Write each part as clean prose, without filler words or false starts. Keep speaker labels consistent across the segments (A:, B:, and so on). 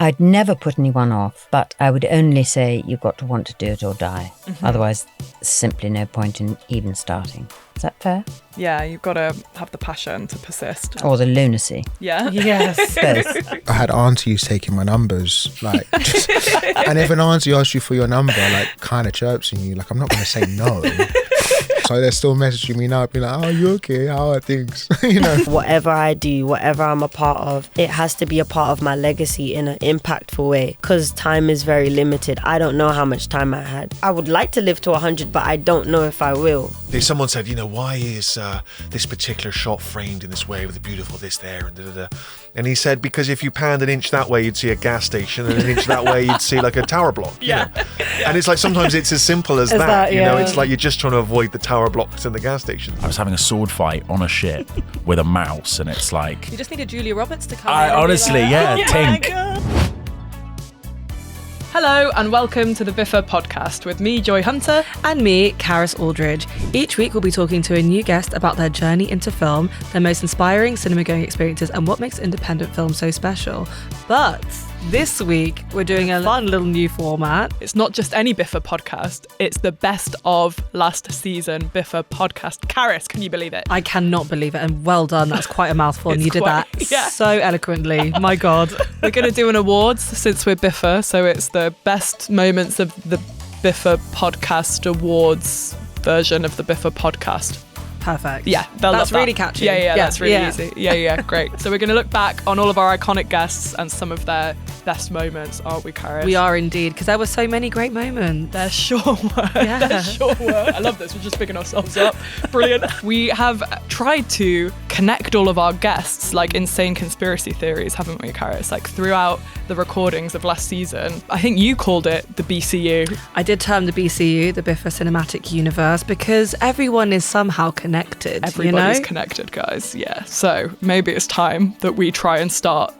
A: I'd never put anyone off, but I would only say you've got to want to do it or die. Mm-hmm. Otherwise, simply no point in even starting. Is that fair?
B: Yeah, you've got to have the passion to persist.
A: Or the lunacy.
B: Yeah.
A: Yes.
C: I had aunties taking my numbers, and if an auntie asks you for your number, kind of chirps in you, I'm not going to say no. So they're still messaging me now, being like, "Oh, you okay? How are things?"
D: Whatever I do, whatever I'm a part of, it has to be a part of my legacy in an impactful way, because time is very limited. I don't know how much time I had. I would like to live to 100, but I don't know if I will.
E: Someone said, why is this particular shot framed in this way with the beautiful this there and da-da-da. And he said, because if you panned an inch that way, you'd see a gas station, and an inch that way, you'd see a tower block. Yeah. And it's sometimes it's as simple as that. It's you're just trying to avoid the tower blocks and the gas station.
F: I was having a sword fight on a ship with a mouse, and it's
B: you just needed Julia Roberts to come.
F: Honestly, Tink.
B: Hello and welcome to the BIFA Podcast with me, Joy Hunter.
G: And me, Karis Aldridge. Each week we'll be talking to a new guest about their journey into film, their most inspiring cinema-going experiences, and what makes independent film so special. But this week we're doing a fun little new format.
B: It's not just any BIFA podcast, it's the best of last season BIFA podcast. Karis, can you believe it?
G: I cannot believe it, and well done. That's quite a mouthful, and you did that so eloquently. My God.
B: We're going to do an awards since we're BIFA, so it's the best moments of the BIFA podcast awards version of the BIFA podcast.
G: Perfect.
B: Yeah, that's
G: really catchy.
B: Yeah, that's really easy. Yeah, great. So we're going to look back on all of our iconic guests and some of their best moments, aren't we, Karis?
G: We are indeed, because there were so many great moments.
B: There sure were.
G: Yeah.
B: There sure were. I love this. We're just picking ourselves up. Brilliant. We have tried to connect all of our guests like insane conspiracy theories, haven't we, Karis? Throughout the recordings of last season. I think you called it the BCU.
G: I did term the BCU, the BIFA Cinematic Universe, because everyone is somehow connected.
B: Everybody's connected, guys. Yeah. So maybe it's time that we try and start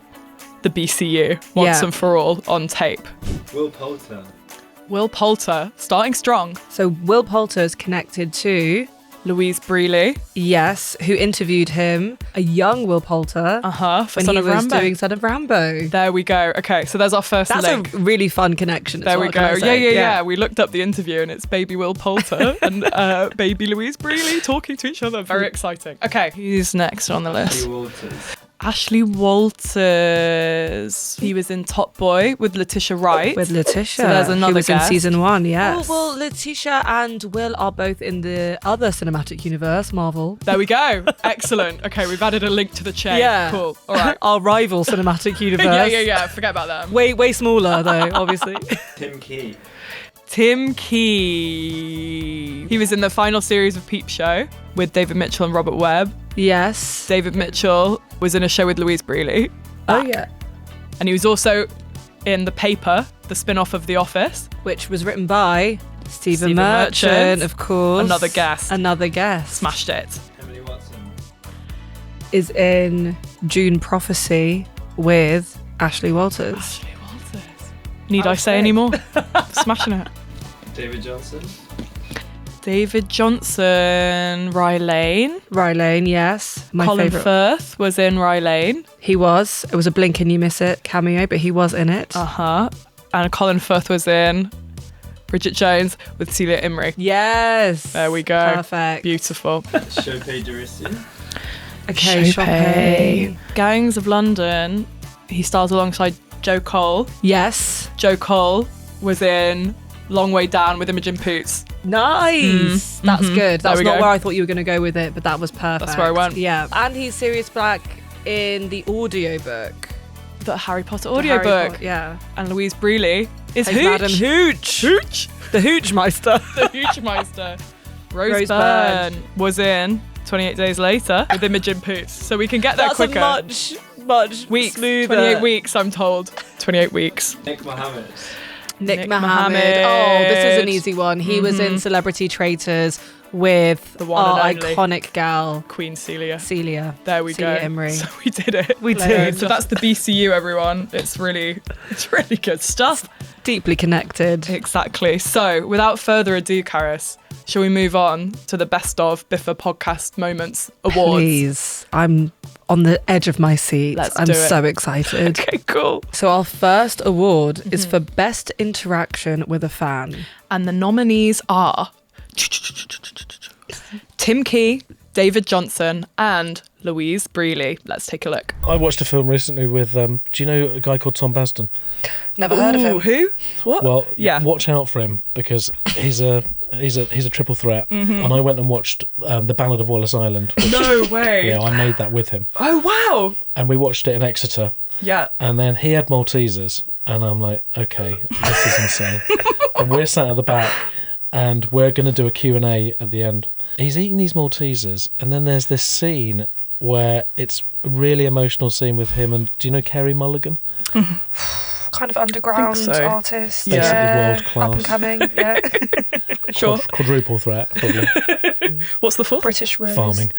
B: the BCU once and for all on tape. Will Poulter, starting strong.
G: So Will Poulter is connected to
B: Louise Brealey.
G: Yes, who interviewed him, a young Will Poulter.
B: For
G: when
B: Son
G: he
B: of
G: was
B: Rambo.
G: doing Son of Rambo.
B: There we go. Okay, so there's our first link.
G: That's a really fun connection.
B: There we go. Yeah. We looked up the interview and it's baby Will Poulter and baby Louise Brealey talking to each other. Very exciting. Okay, who's next on the list? Ashley Walters. He was in Top Boy with Letitia Wright.
G: With Letitia.
B: So there's another
G: He was
B: guest.
G: in season 1, yes. Well, Letitia and Will are both in the other cinematic universe, Marvel.
B: There we go. Excellent. Okay, we've added a link to the chain.
G: Yeah.
B: Cool. All right.
G: Our rival cinematic universe.
B: Yeah. Forget about that.
G: Way smaller, though, obviously.
B: Tim Key. He was in the final series of Peep Show with David Mitchell and Robert Webb.
G: Yes.
B: David Mitchell was in a show with Louise Brealey.
G: Oh, yeah.
B: And he was also in The Paper, the spin-off of The Office.
G: Which was written by Stephen Merchant, of course.
B: Another guest.
G: Smashed
B: it.
E: Emily Watson
G: is in June Prophecy with Ashley Walters.
B: Need I say any more? Smashing it.
E: David Johnson,
B: Rylane,
G: yes. My
B: Colin
G: favourite.
B: Firth was in Rylane.
G: He was. It was a blink and you miss it cameo, but he was in it.
B: And Colin Firth was in Bridget Jones with Celia Imrie.
G: Yes.
B: There we go.
G: Perfect.
B: Beautiful.
E: Chopé Durissi.
G: Okay,
B: Chopé. Gangs of London. He stars alongside Joe Cole.
G: Yes.
B: Joe Cole was in Long Way Down with Imogen Poots.
G: Nice. That's good. That's not
B: go.
G: where I thought you were going to go with it, but that was perfect.
B: That's where I went.
G: Yeah. And he's Sirius Black in the audiobook.
B: The Harry Potter audiobook.
G: Yeah.
B: And Louise Brealey is
G: Hey,
B: Hooch.
G: Madam Hooch. The Hoochmeister.
B: The Hoochmeister. Rose
G: Byrne
B: Byrne was in 28 Days Later with Imogen Poots. So we can get there quicker.
G: That's much
B: weeks.
G: smoother.
B: 28 weeks, I'm told. 28 weeks.
E: Nick Mohammed.
G: Nick Mohammed. Oh, this is an easy one. He was in Celebrity Traitors with
B: the one
G: our
B: and only
G: iconic gal,
B: Queen Celia.
G: There
B: we
G: Celia
B: go.
G: Imrie.
B: So we did it.
G: We did.
B: So that's the BCU, everyone. It's really good stuff.
G: Deeply connected.
B: Exactly. So without further ado, Karis, shall we move on to the best of BIFA Podcast Moments Awards?
G: Please. I'm on the edge of my seat. I'm
B: do it.
G: so excited.
B: Okay, cool.
G: So our first award is for Best Interaction with a Fan.
B: And the nominees are Tim Key, David Johnson, and Louise Brealey. Let's take a look.
H: I watched a film recently with, do you know a guy called Tom Basden?
G: Never heard of him.
B: Who? What?
H: Well,
B: Yeah.
H: watch out for him because he's a triple threat. And I went and watched The Ballad of Wallace Island. Which,
B: No way.
H: yeah, I made that with him.
B: Oh, wow.
H: And we watched it in Exeter.
B: Yeah.
H: And then he had Maltesers. And I'm like, okay, this is insane. And we're sat at the back and we're going to do a Q&A at the end. He's eating these Maltesers. And then there's this scene where it's a really emotional scene with him. And do you know Kerry Mulligan?
G: Kind of underground
B: I think so.
G: artist.
H: Basically
B: Yeah.
H: world class.
G: Up and coming, yeah.
B: Sure.
H: Quadruple threat, probably.
B: What's the fourth?
G: British Rose.
H: Farming.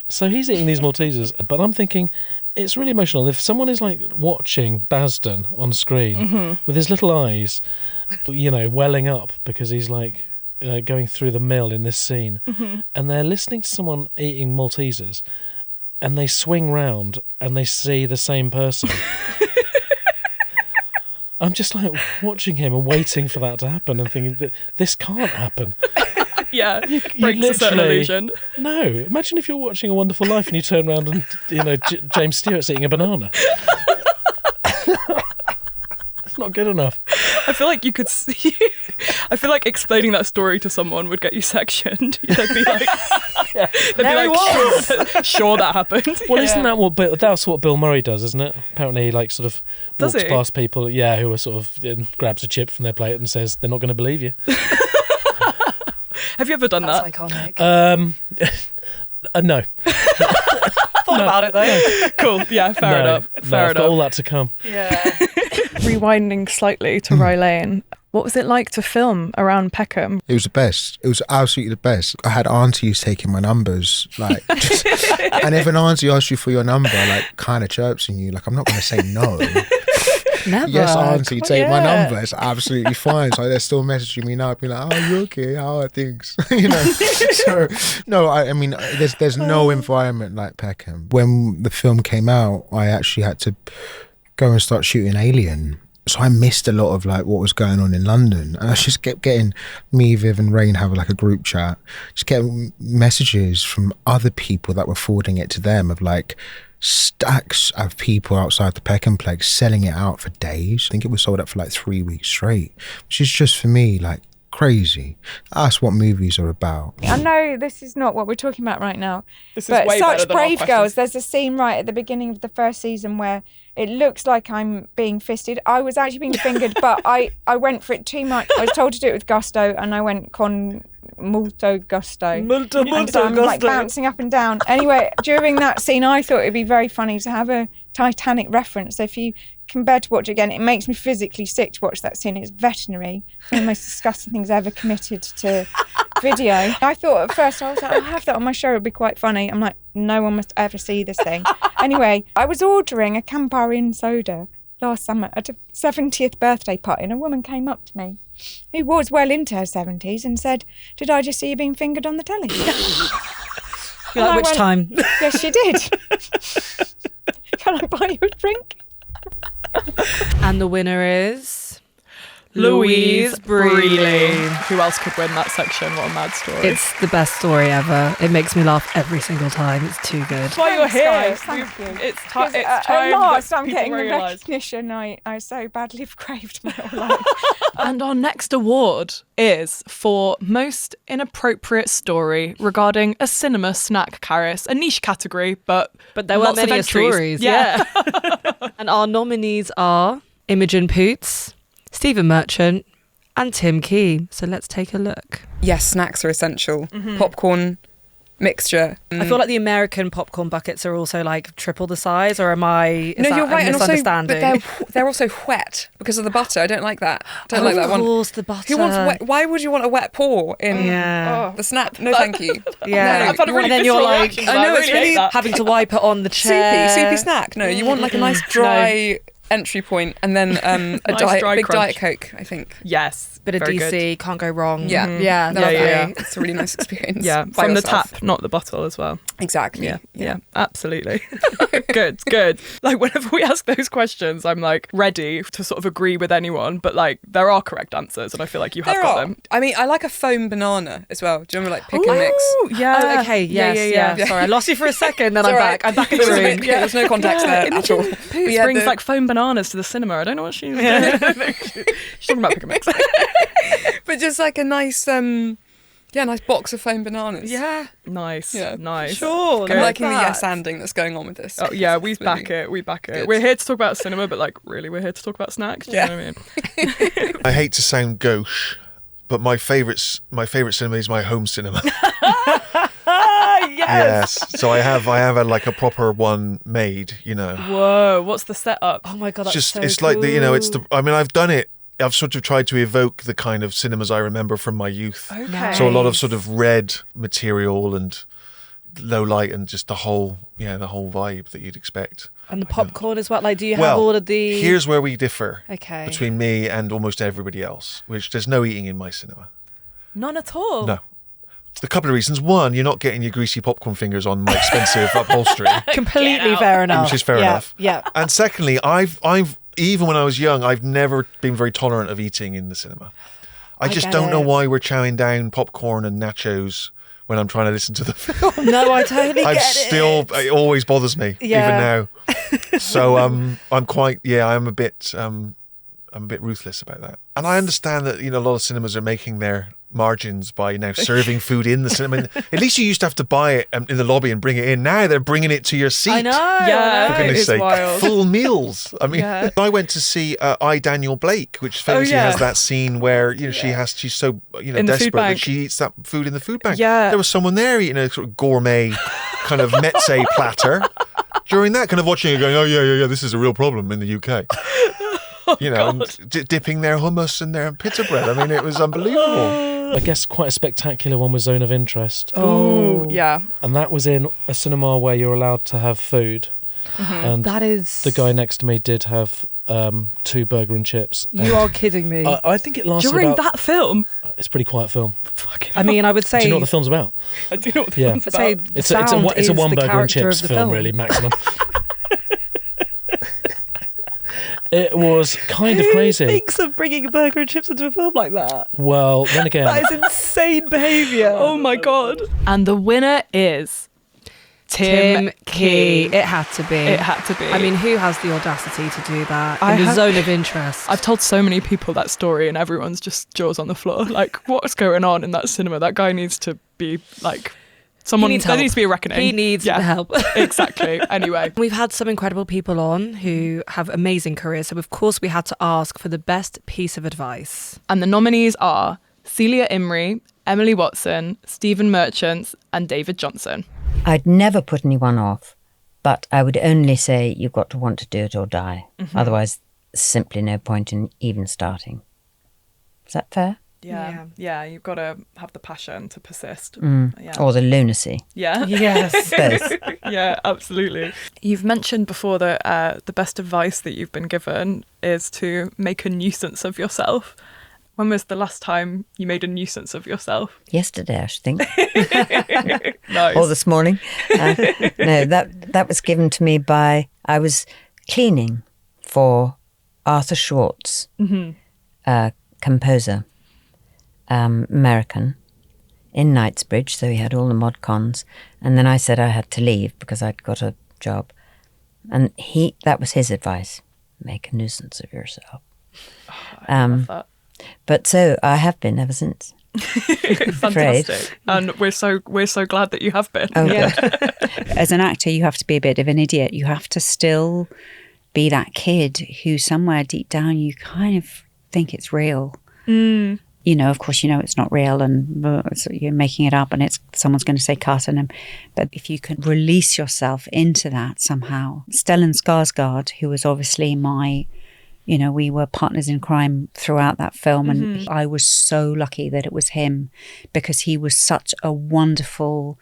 H: So he's eating these Maltesers, but I'm thinking it's really emotional. If someone is like watching Basden on screen with his little eyes, welling up because he's like going through the mill in this scene, and they're listening to someone eating Maltesers, and they swing round and they see the same person. I'm just like watching him and waiting for that to happen and thinking that this can't happen.
B: Yeah.
H: You
B: Breaks a certain
H: literally-
B: illusion.
H: No, imagine if you're watching A Wonderful Life and you turn around and James Stewart's eating a banana. It's not good enough.
B: I feel like you could see. I feel like explaining that story to someone would get you sectioned. They'd be like, sure that happened.
H: Well, isn't that that's what Bill Murray does, isn't it? Apparently, he like sort of
B: Does
H: walks
B: he?
H: past people, who are sort of and grabs a chip from their plate and says they're not going to believe you.
B: Have you ever done
G: That's
B: that?
G: iconic.
H: No.
G: Thought about it though.
B: Cool. Yeah, fair enough.
H: No,
B: Fair
H: I've got
B: enough.
H: all that to come.
G: Yeah.
B: Rewinding slightly to Rye Lane, what was it like to film around Peckham?
C: It was the best. It was absolutely the best. I had aunties taking my numbers, and if an auntie asks you for your number, kind of chirps in you, I'm not going to say no.
G: Never.
C: Yes, auntie, take my
B: yeah.
C: number. It's absolutely fine. So they're still messaging me now, being like, "Oh, you okay? How are things?" So no, I mean, there's no environment like Peckham. When the film came out, I actually had to go and start shooting Alien. So I missed a lot of what was going on in London, and I just kept getting me, Viv, and Rain have a group chat, just getting messages from other people that were forwarding it to them of stacks of people outside the Peckham Plex selling it out for days. I think it was sold out for 3 weeks straight, which is just for me crazy. That's what movies are about.
I: I know this is not what we're talking about right now,
B: This is
I: but
B: way better
I: such
B: than our
I: brave
B: questions.
I: girls. There's a scene right at the beginning of the first season where it looks like I'm being fisted. I was actually being fingered, but I went for it too much. I was told to do it with gusto, and I went con molto gusto. And so I'm bouncing up and down. Anyway, during that scene, I thought it'd be very funny to have a Titanic reference. So if you can bear to watch it again, it makes me physically sick to watch that scene. It's veterinary. One of the most disgusting things I ever committed to video. I thought at first, I was like, I'll have that on my show, it'd be quite funny. I'm like, no one must ever see this thing. Anyway, I was ordering a Campari soda last summer at a 70th birthday party, and a woman came up to me who was well into her 70s and said, "Did I just see you being fingered on the telly?"
G: You're like, which time?
I: Yes, she did. Can I buy you a drink?
G: And the winner is
B: Louise Brealey. Who else could win that section? What a mad story.
G: It's the best story ever. It makes me laugh every single time. It's too good.
B: That's why you're
I: Thanks,
B: here.
I: guys. Thank you.
B: It's
I: Because,
B: time
I: at
B: that
I: last, I'm
B: people
I: getting the
B: realise.
I: recognition I so badly have craved my whole life.
B: And our next award is for most inappropriate story regarding a cinema snack, Karis. A niche category, but
G: there were
B: lots of
G: many
B: entries.
G: stories.
B: Yeah.
G: And our nominees are Imogen Poots, Stephen Merchant, and Tim Key. So let's take a look.
J: Yes, snacks are essential. Popcorn mixture.
G: I feel like the American popcorn buckets are also triple the size, or am I? Is
J: No,
G: that
J: you're right,
G: a
J: and also,
G: misunderstanding?
J: but they're also wet because of the butter. I don't like that. Don't like that one.
G: Of course, the butter.
J: Who wants wet? Why would you want a wet pour in
G: Yeah.
J: the snack? No, thank you.
G: Yeah.
J: No,
B: I've had a really
G: And then
B: visceral
G: you're like,
B: reaction to
J: I
B: that.
J: know, it's
B: really hate
J: really
B: that.
G: having to wipe it on the chair.
J: Soupy snack. No, you want a nice dry entry point, and then a
B: Nice dry
J: big
B: crunch.
J: Diet Coke, I think.
B: Yes.
G: Bit of
B: very
G: DC,
B: good.
G: can't go wrong.
J: Yeah.
G: Yeah, lovely.
B: yeah.
J: It's a really nice experience.
B: Yeah,
J: by
B: from the
J: yourself.
B: tap, not the bottle as well.
J: Exactly.
B: Yeah, absolutely. Good. Like whenever we ask those questions, I'm like ready to sort of agree with anyone, but like there are correct answers, and I feel like you have
J: There
B: got
J: are.
B: them.
J: I mean, I like a foam banana as well. Do you remember like pick and mix?
B: Oh, yeah.
G: Oh, okay, yes, yeah. Sorry, I lost you for a second, then
J: It's
G: I'm
J: all
G: back.
J: right.
G: I'm back in the
J: There was a
G: room.
J: bit- yeah, there's no context there at all.
B: Poots
J: Yeah,
B: brings
J: the-
B: like foam bananas to the cinema. I don't know what she's doing. She's talking about pick and mix.
J: But just like a nice, nice box of foam bananas.
B: Yeah. Nice.
J: Yeah.
B: Nice.
G: Sure,
J: I'm
G: like
J: liking the
G: that.
J: yes-anding that's going on with this.
B: Oh yeah, we
J: It's
B: back
J: really
B: it. We back it.
J: good.
B: We're here to talk about cinema, but like really, we're here to talk about snacks. Do you know what I mean?
E: I hate to sound gauche, but my favourite cinema is my home cinema. Yes. So I have had like a proper one made, you know.
B: Whoa, what's the setup?
G: Oh my god, that's
E: Just
G: so
E: it's like the, you know, it's
G: cool.
E: the, I mean, I've done it. I've sort of tried to evoke the kind of cinemas I remember from my youth.
B: Okay.
E: So a lot of sort of red material and low light and just the whole vibe that you'd expect.
G: And the popcorn as well. Like, do you have
E: Well,
G: all of the?
E: here's where we differ
G: Okay.
E: between me and almost everybody else, which there's no eating in my cinema.
B: None at all.
E: No. A couple of reasons. One, you're not getting your greasy popcorn fingers on my expensive upholstery,
G: Completely fair enough.
E: which is fair
G: Yeah,
E: enough.
G: Yeah.
E: And secondly, I've even when I was young, I've never been very tolerant of eating in the cinema. I just
G: get
E: don't know
G: it.
E: why we're chowing down popcorn and nachos when I'm trying to listen to the film.
G: No, I totally
E: I'm
G: get
E: still, it always bothers me,
G: Yeah.
E: even now. So I'm a bit ruthless about that. And I understand that, you know, a lot of cinemas are making their margins by now serving food in the cinema. I mean, at least you used to have to buy it in the lobby and bring it in. Now they're bringing it to your seat.
G: I know.
B: Yeah.
E: For
G: I know.
E: goodness
B: It's
E: sake,
B: wild.
E: full meals. I mean,
B: Yeah.
E: I went to see I, Daniel Blake, which famously
B: yeah.
E: has that scene where, you know, she's so, you know,
B: In the food
E: desperate that
B: bank.
E: she eats that food in the food bank.
B: Yeah.
E: There was someone there eating a sort of gourmet kind of mezze platter. During that, kind of watching it going, oh yeah, this is a real problem in the UK. You know, and dipping their hummus and their pita bread. I mean, it was unbelievable.
H: I guess quite a spectacular one was Zone of Interest.
B: Oh, yeah.
H: And that was in a cinema where you're allowed to have food. And
G: That is.
H: the guy next to me did have 2 burger and chips.
G: You are kidding me.
H: I think it lasted
B: During
H: about...
B: that film,
H: It's a pretty quiet film.
B: fucking
G: I mean, I would say.
H: Do you know what the film's about?
B: I do know what the
H: Yeah.
B: film's
G: I'd say
B: about.
G: the
H: It's a
G: sound is
H: one
G: the
H: burger and
G: character
H: chips
G: of the
H: film, really, maximum. It was kind of crazy.
G: Thinks of bringing a burger and chips into a film like that.
H: Well, then again,
G: That is insane behaviour.
B: Oh my god. And the winner is Tim Key.
G: It had to be.
B: It had to be.
G: I mean, who has the audacity to do that
B: I
G: in the
B: have-
G: zone of interest?
B: I've told so many people that story and everyone's just jaws on the floor. Like, what's going on in that cinema? That guy needs to be like someone.
G: He needs
B: There
G: help.
B: needs to be a reckoning.
G: He needs help.
B: Exactly. Anyway.
G: We've had some incredible people on who have amazing careers, so of course we had to ask for the best piece of advice.
B: And the nominees are Celia Imrie, Emily Watson, Stephen Merchants, and David Johnson.
A: I'd never put anyone off, but I would only say you've got to want to do it or die. Otherwise, simply no point in even starting. Is that fair?
B: Yeah. You've got to have the passion to persist. Yeah.
A: Or the lunacy?
B: Yeah.
G: Yes.
A: Both.
B: Yeah, absolutely. You've mentioned before that the best advice that you've been given is to make a nuisance of yourself. When was the last time you made a nuisance of yourself?
A: Yesterday, I should think.
B: Nice.
A: Or this morning. No, that was given to me by, I was cleaning for Arthur Schwartz, composer, American, in Knightsbridge, so he had all the mod cons. And then I said I had to leave because I'd got a job. And that was his advice, make a nuisance of yourself.
B: I love that.
A: But so I have been ever since.
B: Fantastic. And we're so glad that you have been.
A: Oh,
G: Yeah.
A: good.
K: As an actor, you have to be a bit of an idiot. You have to still be that kid who somewhere deep down you kind of think it's real. You know, of course, you know it's not real and so you're making it up and someone's going to say cut on him. But if you can release yourself into that somehow. Stellan Skarsgård, who was obviously we were partners in crime throughout that film. And I was so lucky that it was him because he was such a wonderful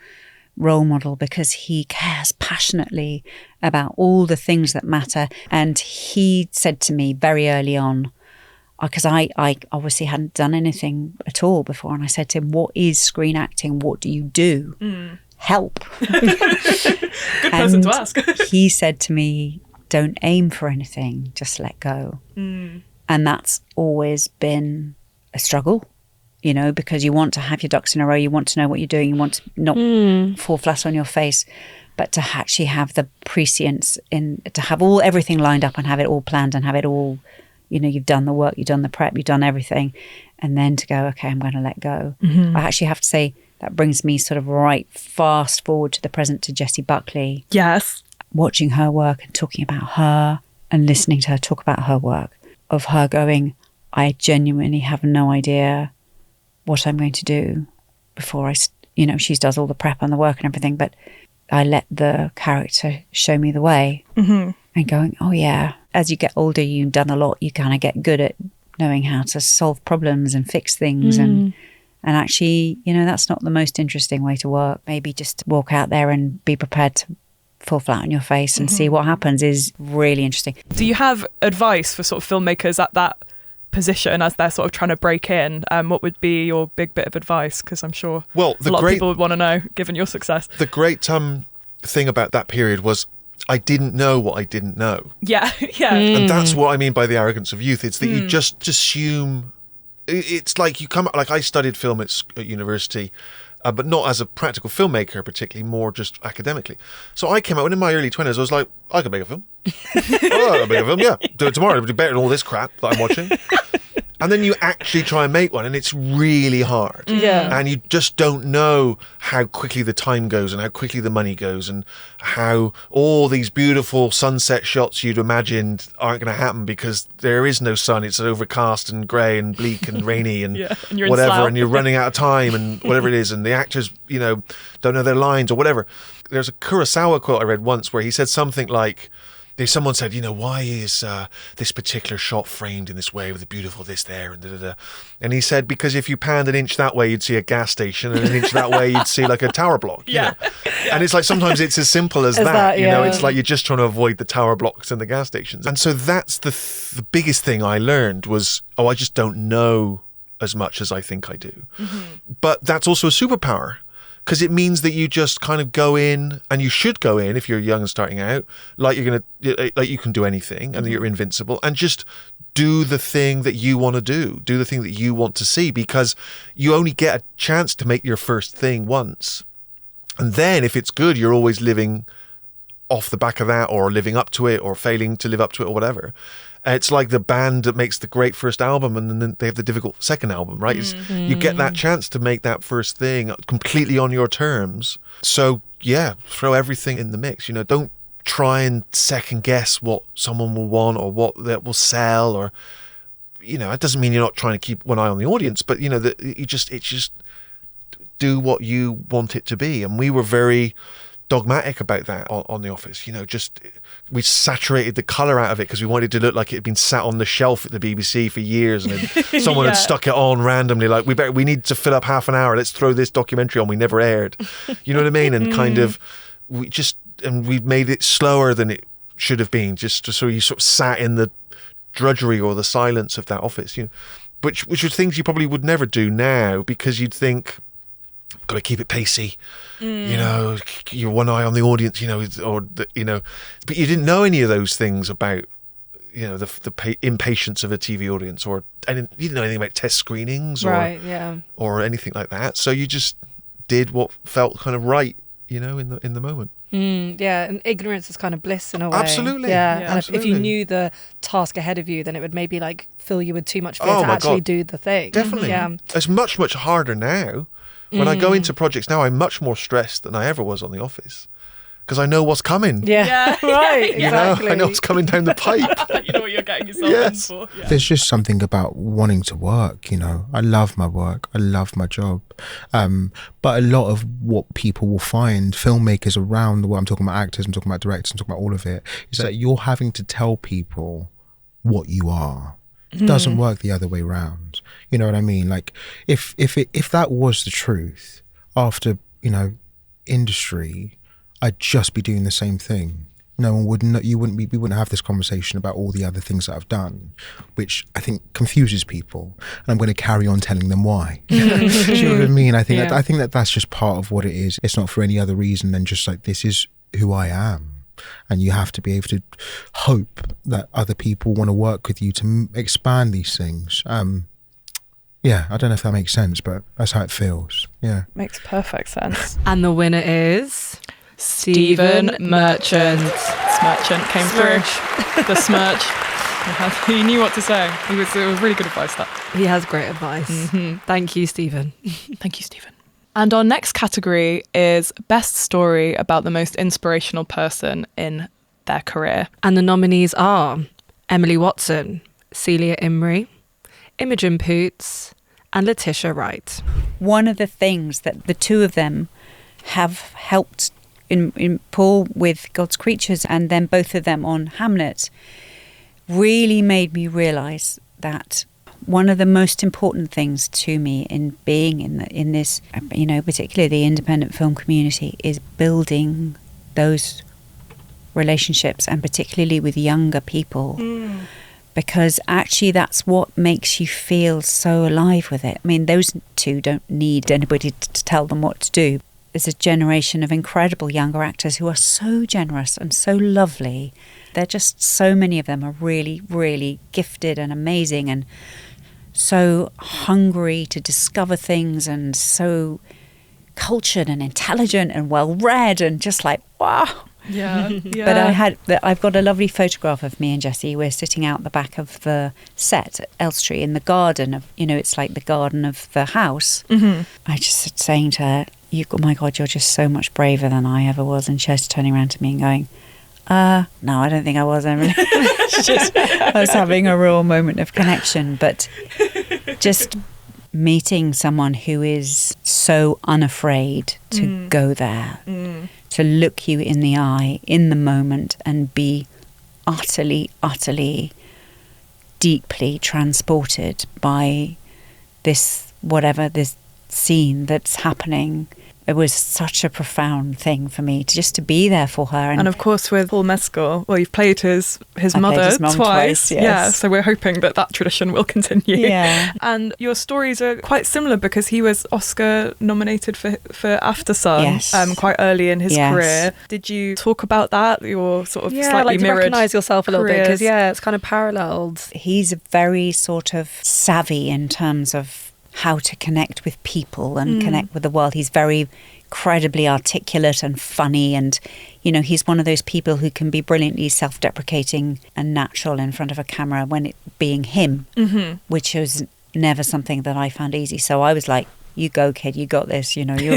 K: role model because he cares passionately about all the things that matter. And he said to me very early on, because I obviously hadn't done anything at all before, and I said to him, what is screen acting? What do you do? Help.
B: Good person to ask.
K: He said to me, don't aim for anything, just let go. And that's always been a struggle, you know, because you want to have your ducks in a row, you want to know what you're doing, you want to not fall flat on your face, but to actually have the prescience to have everything lined up and have it all planned and have it all, you know, you've done the work, you've done the prep, you've done everything, and then to go, okay, I'm going to let go. I actually have to say that brings me sort of right fast forward to the present, to Jessie Buckley.
B: Yes.
K: Watching her work and talking about her and listening to her talk about her work, of her going, I genuinely have no idea what I'm going to do before she does all the prep and the work and everything, but I let the character show me the way. And going, oh yeah, as you get older, you've done a lot, you kind of get good at knowing how to solve problems and fix things. And actually, you know, that's not the most interesting way to work. Maybe just walk out there and be prepared to fall flat on your face and see what happens is really interesting.
B: Do you have advice for sort of filmmakers at that position as they're sort of trying to break in? What would be your big bit of advice? Because I'm sure a lot of people would want to know, given your success.
E: The great thing about that period was I didn't know what I didn't know.
B: Yeah.
E: And that's what I mean by the arrogance of youth. It's that you just assume. It's like you come, like I studied film at university, but not as a practical filmmaker particularly, more just academically. So I came out, and in my early 20s I was like, I could make a film. I could make a film, yeah. Do it tomorrow. It'll be better than all this crap that I'm watching. And then you actually try and make one, and it's really hard.
G: Yeah.
E: And you just don't know how quickly the time goes and how quickly the money goes and how all these beautiful sunset shots you'd imagined aren't going to happen because there is no sun. It's overcast and grey and bleak and rainy and,
B: and you're
E: whatever, and you're running out of time and whatever it is, and the actors, you know, don't know their lines or whatever. There's a Kurosawa quote I read once where he said something like, someone said, you know, why is this particular shot framed in this way with the beautiful this there and da-da-da? And he said, because if you panned an inch that way, you'd see a gas station, and an inch that way, you'd see like a tower block. You know? And it's like sometimes it's as simple as that. You know, it's like you're just trying to avoid the tower blocks and the gas stations. And so that's the biggest thing I learned was, I just don't know as much as I think I do. But that's also a superpower. Because it means that you just kind of go in, and you should go in if you're young and starting out, like you can do anything, and that you're invincible, and just do the thing that you want to do the thing that you want to see, because you only get a chance to make your first thing once, and then if it's good, you're always living off the back of that, or living up to it, or failing to live up to it, or whatever. It's like the band that makes the great first album and then they have the difficult second album, right? You get that chance to make that first thing completely on your terms. So, yeah, throw everything in the mix. You know, don't try and second guess what someone will want or what that will sell, or, you know, it doesn't mean you're not trying to keep one eye on the audience, but, you know, it's just do what you want it to be. And we were very dogmatic about that on The Office. You know, just we saturated the colour out of it because we wanted it to look like it had been sat on the shelf at the BBC for years, and someone had stuck it on randomly, like we need to fill up half an hour, let's throw this documentary on we never aired. You know what I mean? And kind of we made it slower than it should have been, just so you sort of sat in the drudgery or the silence of that office, you know, which are things you probably would never do now, because you'd think, got to keep it pacey, you know, you're one eye on the audience, you know, but you didn't know any of those things about, you know, the impatience of a TV audience, and you didn't know anything about test screenings or anything like that. So you just did what felt kind of right, you know, in the moment.
G: Yeah, and ignorance is kind of bliss in a way.
E: Absolutely.
G: Yeah, and
E: absolutely.
G: if you knew the task ahead of you, then it would maybe like fill you with too much fear to actually do the thing.
E: Definitely.
G: Yeah.
E: It's much, much harder now. When I go into projects now, I'm much more stressed than I ever was on The Office, because I know what's coming.
G: Yeah, right.
E: You
G: Exactly.
E: know, I know what's coming down the pipe.
B: You know what you're getting yourself in for. Yeah.
C: There's just something about wanting to work, you know. I love my work. I love my job. But a lot of what people will find, filmmakers around the world, I'm talking about actors, I'm talking about directors, I'm talking about all of it, is that you're having to tell people what you are. It doesn't work the other way around. You know what I mean? Like if that was the truth, after, you know, industry, I'd just be doing the same thing. No one would know, we wouldn't have this conversation about all the other things that I've done, which I think confuses people, and I'm going to carry on telling them why. Do you know what I mean? I think that that's just part of what it is. It's not for any other reason than just like, this is who I am, and you have to be able to hope that other people want to work with you to expand these things. Yeah, I don't know if that makes sense, but that's how it feels. Yeah,
B: makes perfect sense.
G: And the winner is Stephen Merchant.
B: Smirchant came through. The smirch. He knew what to say. It was really good advice, that.
G: He has great advice. Thank you, Stephen.
B: Thank you, Stephen. And our next category is Best Story about the most inspirational person in their career.
G: And the nominees are Emily Watson, Celia Imrie, Imogen Poots, and Letitia Wright.
K: One of the things that the two of them have helped in Paul with God's Creatures, and then both of them on Hamlet, really made me realise that one of the most important things to me in being in this, you know, particularly the independent film community, is building those relationships, and particularly with younger people. Because actually that's what makes you feel so alive with it. I mean, those two don't need anybody to tell them what to do. There's a generation of incredible younger actors who are so generous and so lovely. They're just, so many of them are really, really gifted and amazing, and so hungry to discover things, and so cultured and intelligent and well-read, and just like, wow.
B: Yeah.
K: But I've got a lovely photograph of me and Jessie. We're sitting out the back of the set at Elstree in the garden of, you know, it's like the garden of the house. I just saying to her, oh my God, you're just so much braver than I ever was. And she's turning around to me and going, no, I don't think I was, Emily. I was having a real moment of connection. But just meeting someone who is so unafraid to go there, to look you in the eye in the moment and be utterly, utterly, deeply transported by this, whatever this scene that's happening. It was such a profound thing for me to be there for her.
B: And of course with Paul Mescal, well, you've played his mother twice.
K: Yes.
B: Yeah, so we're hoping that tradition will continue.
K: Yeah.
B: And your stories are quite similar because he was Oscar nominated for After Sun,
K: yes.
B: Quite early in his
K: Yes.
B: career. Did you talk about that? Your sort of slightly
G: like
B: mirrored
G: to recognise yourself a little bit,
B: careers?
G: because it's kind of paralleled.
K: He's very sort of savvy in terms of how to connect with people and connect with the world. He's very incredibly articulate and funny, and you know, he's one of those people who can be brilliantly self-deprecating and natural in front of a camera when it being him, which was never something that I found easy. So I was like, you go, kid, you got this, you know, you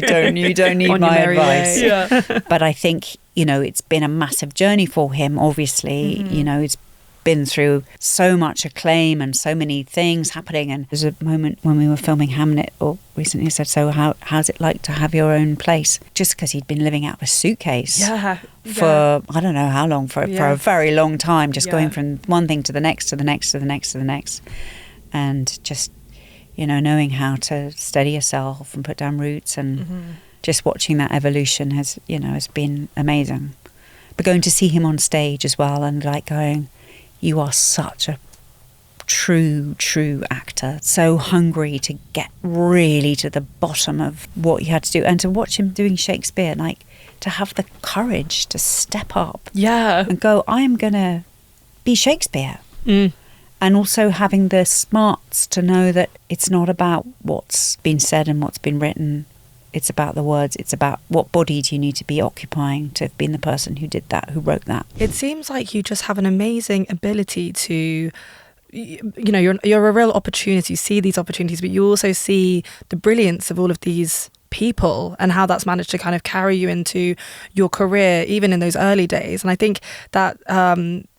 K: don't need my advice.
B: Yeah.
K: But I think, you know, it's been a massive journey for him, obviously. You know, it's been through so much acclaim and so many things happening. And there's a moment when we were filming Hamlet, or recently said, so how's it like to have your own place? Just because he'd been living out of a suitcase for I don't know how long, for a very long time, just going from one thing to the next, to the next, to the next, to the next. And just, you know, knowing how to steady yourself and put down roots, and just watching that evolution has been amazing. But going to see him on stage as well, and like going, you are such a true actor, so hungry to get really to the bottom of what you had to do, and to watch him doing Shakespeare, like to have the courage to step up and go, I am gonna be Shakespeare. And also having the smarts to know that it's not about what's been said and what's been written. It's about the words. It's about what body do you need to be occupying to have been the person who did that, who wrote that.
G: It seems like you just have an amazing ability to, you know, you're a real opportunity. You see these opportunities, but you also see the brilliance of all of these people and how that's managed to kind of carry you into your career, even in those early days. And I think that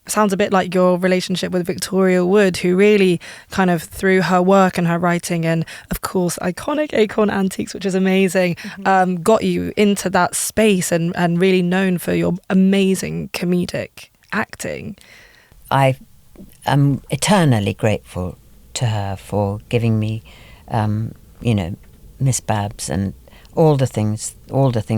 G: sounds a bit like your relationship with Victoria Wood, who really kind of, through her work and her writing and of course iconic Acorn Antiques, which is amazing, got you into that space and really known for your amazing comedic acting.
A: I am eternally grateful to her for giving me, Miss Babs, and all the things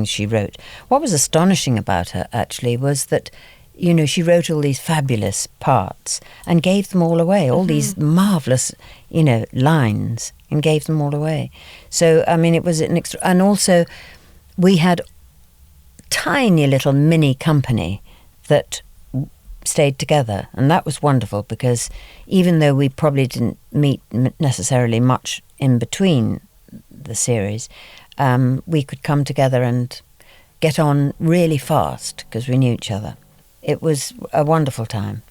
A: she wrote. What was astonishing about her, actually, was that, you know, she wrote all these fabulous parts and gave them all away, all these marvellous, you know, lines, and gave them all away. So, I mean, it was and also we had tiny little mini company that stayed together, and that was wonderful, because even though we probably didn't meet necessarily much in between the series, we could come together and get on really fast because we knew each other. It was a wonderful time.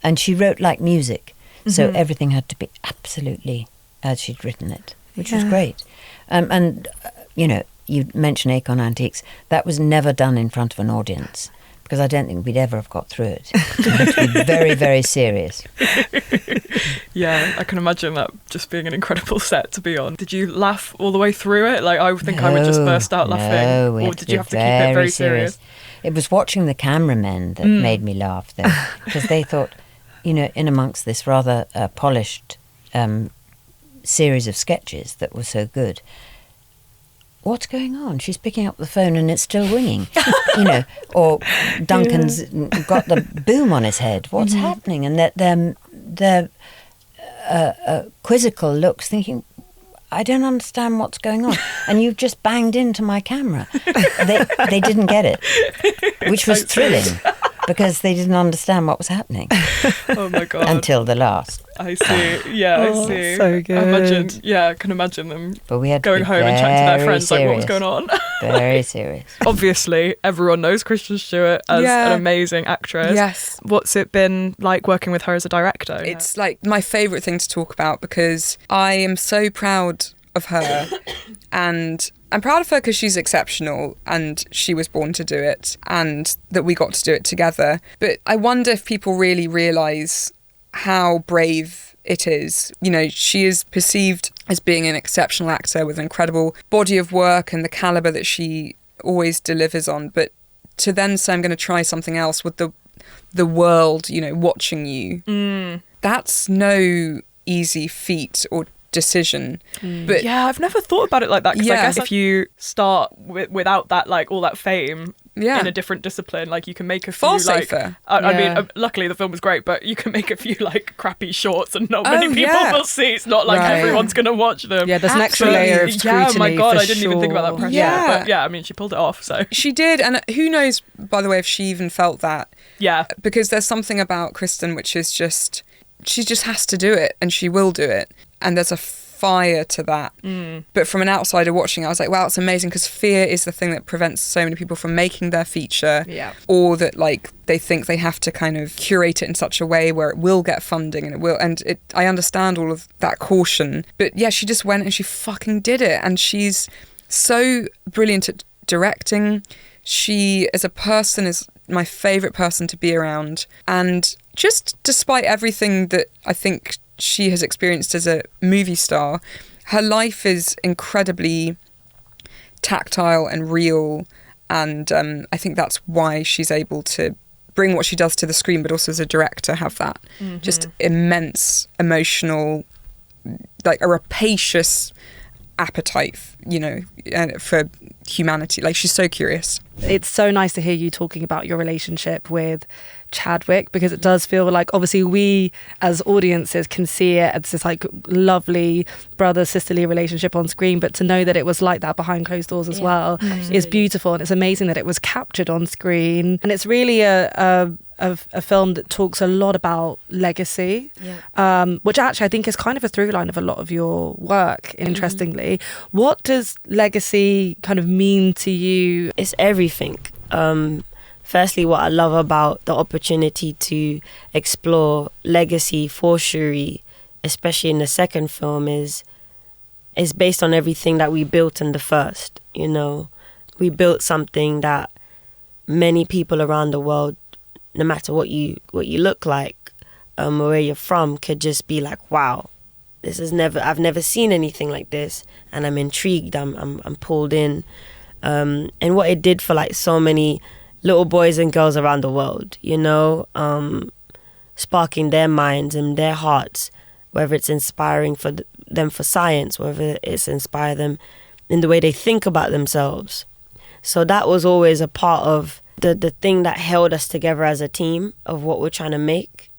A: And she wrote like music, so everything had to be absolutely as she'd written it, which was great. And, you know, you mentioned Acorn Antiques. That was never done in front of an audience, because I don't think we'd ever have got through it. It had to be very, very serious.
B: Yeah, I can imagine that just being an incredible set to be on. Did you laugh all the way through it? Like, I think I would just burst out laughing. Or did you have to keep it very serious?
A: It was watching the cameramen that made me laugh, though, because they thought, you know, in amongst this rather polished series of sketches that were so good, what's going on? She's picking up the phone and it's still ringing, you know, or Duncan's got the boom on his head. What's happening? And their quizzical looks, thinking, I don't understand what's going on. And you've just banged into my camera. They didn't get it, which was thrilling, because they didn't understand what was happening.
B: Oh my God.
A: Until the last.
B: I see. Yeah, I see.
G: So good.
B: I can imagine them
A: but we had
B: going home and chatting to their friends like, what was going on?
A: Very serious.
B: Obviously, everyone knows Kristen Stewart as an amazing actress.
J: Yes.
B: What's it been like working with her as a director?
J: It's like my favourite thing to talk about, because I am so proud of her. And I'm proud of her because she's exceptional and she was born to do it, and that we got to do it together. But I wonder if people really realise how brave it is. You know, she is perceived as being an exceptional actor with an incredible body of work and the calibre that she always delivers on. But to then say, I'm going to try something else with the world, you know, watching you, that's no easy feat or decision. But
B: yeah, I've never thought about it like that, because I guess if you start without that, like, all that fame in a different discipline, like, you can make a few
J: far
B: like
J: safer.
B: I mean, luckily the film was great, but you can make a few like crappy shorts and not many people will see. It's not like everyone's gonna watch them.
G: Yeah, there's an extra layer of scrutiny.
B: Oh my God,
G: for
B: I didn't even think about that pressure.
J: Yeah.
B: But yeah, I mean, she pulled it off. So
J: she did, and who knows, by the way, if she even felt that.
B: Yeah,
J: because there's something about Kristen which is just, she just has to do it, and she will do it, and there's a fire to that. But from an outsider watching, I was like, wow, it's amazing, because fear is the thing that prevents so many people from making their feature, or that, like, they think they have to kind of curate it in such a way where it will get funding, and it will, and I understand all of that caution, but yeah, she just went and she fucking did it, and she's so brilliant at directing. She, as a person, is my favourite person to be around, and just despite everything that I think she has experienced as a movie star, her life is incredibly tactile and real, and I think that's why she's able to bring what she does to the screen, but also as a director have that just immense emotional, like a rapacious appetite, you know, for humanity. Like, she's so curious.
G: It's so nice to hear you talking about your relationship with Chadwick, because it does feel like, obviously, we as audiences can see it as this like lovely brother-sisterly relationship on screen, but to know that it was like that behind closed doors as well is beautiful, and it's amazing that it was captured on screen. And it's really a film that talks a lot about legacy, which actually I think is kind of a through line of a lot of your work, interestingly. What does legacy kind of mean to you?
D: It's everything. Firstly, what I love about the opportunity to explore legacy for Shuri, especially in the second film, is based on everything that we built in the first. You know, we built something that many people around the world, no matter what you look like, or where you're from, could just be like, wow, I've never seen anything like this, and I'm intrigued. I'm pulled in, and what it did for like so many little boys and girls around the world, you know, sparking their minds and their hearts, whether it's inspiring for them for science, whether it's inspire them in the way they think about themselves. So that was always a part of the thing that held us together as a team of what we're trying to make.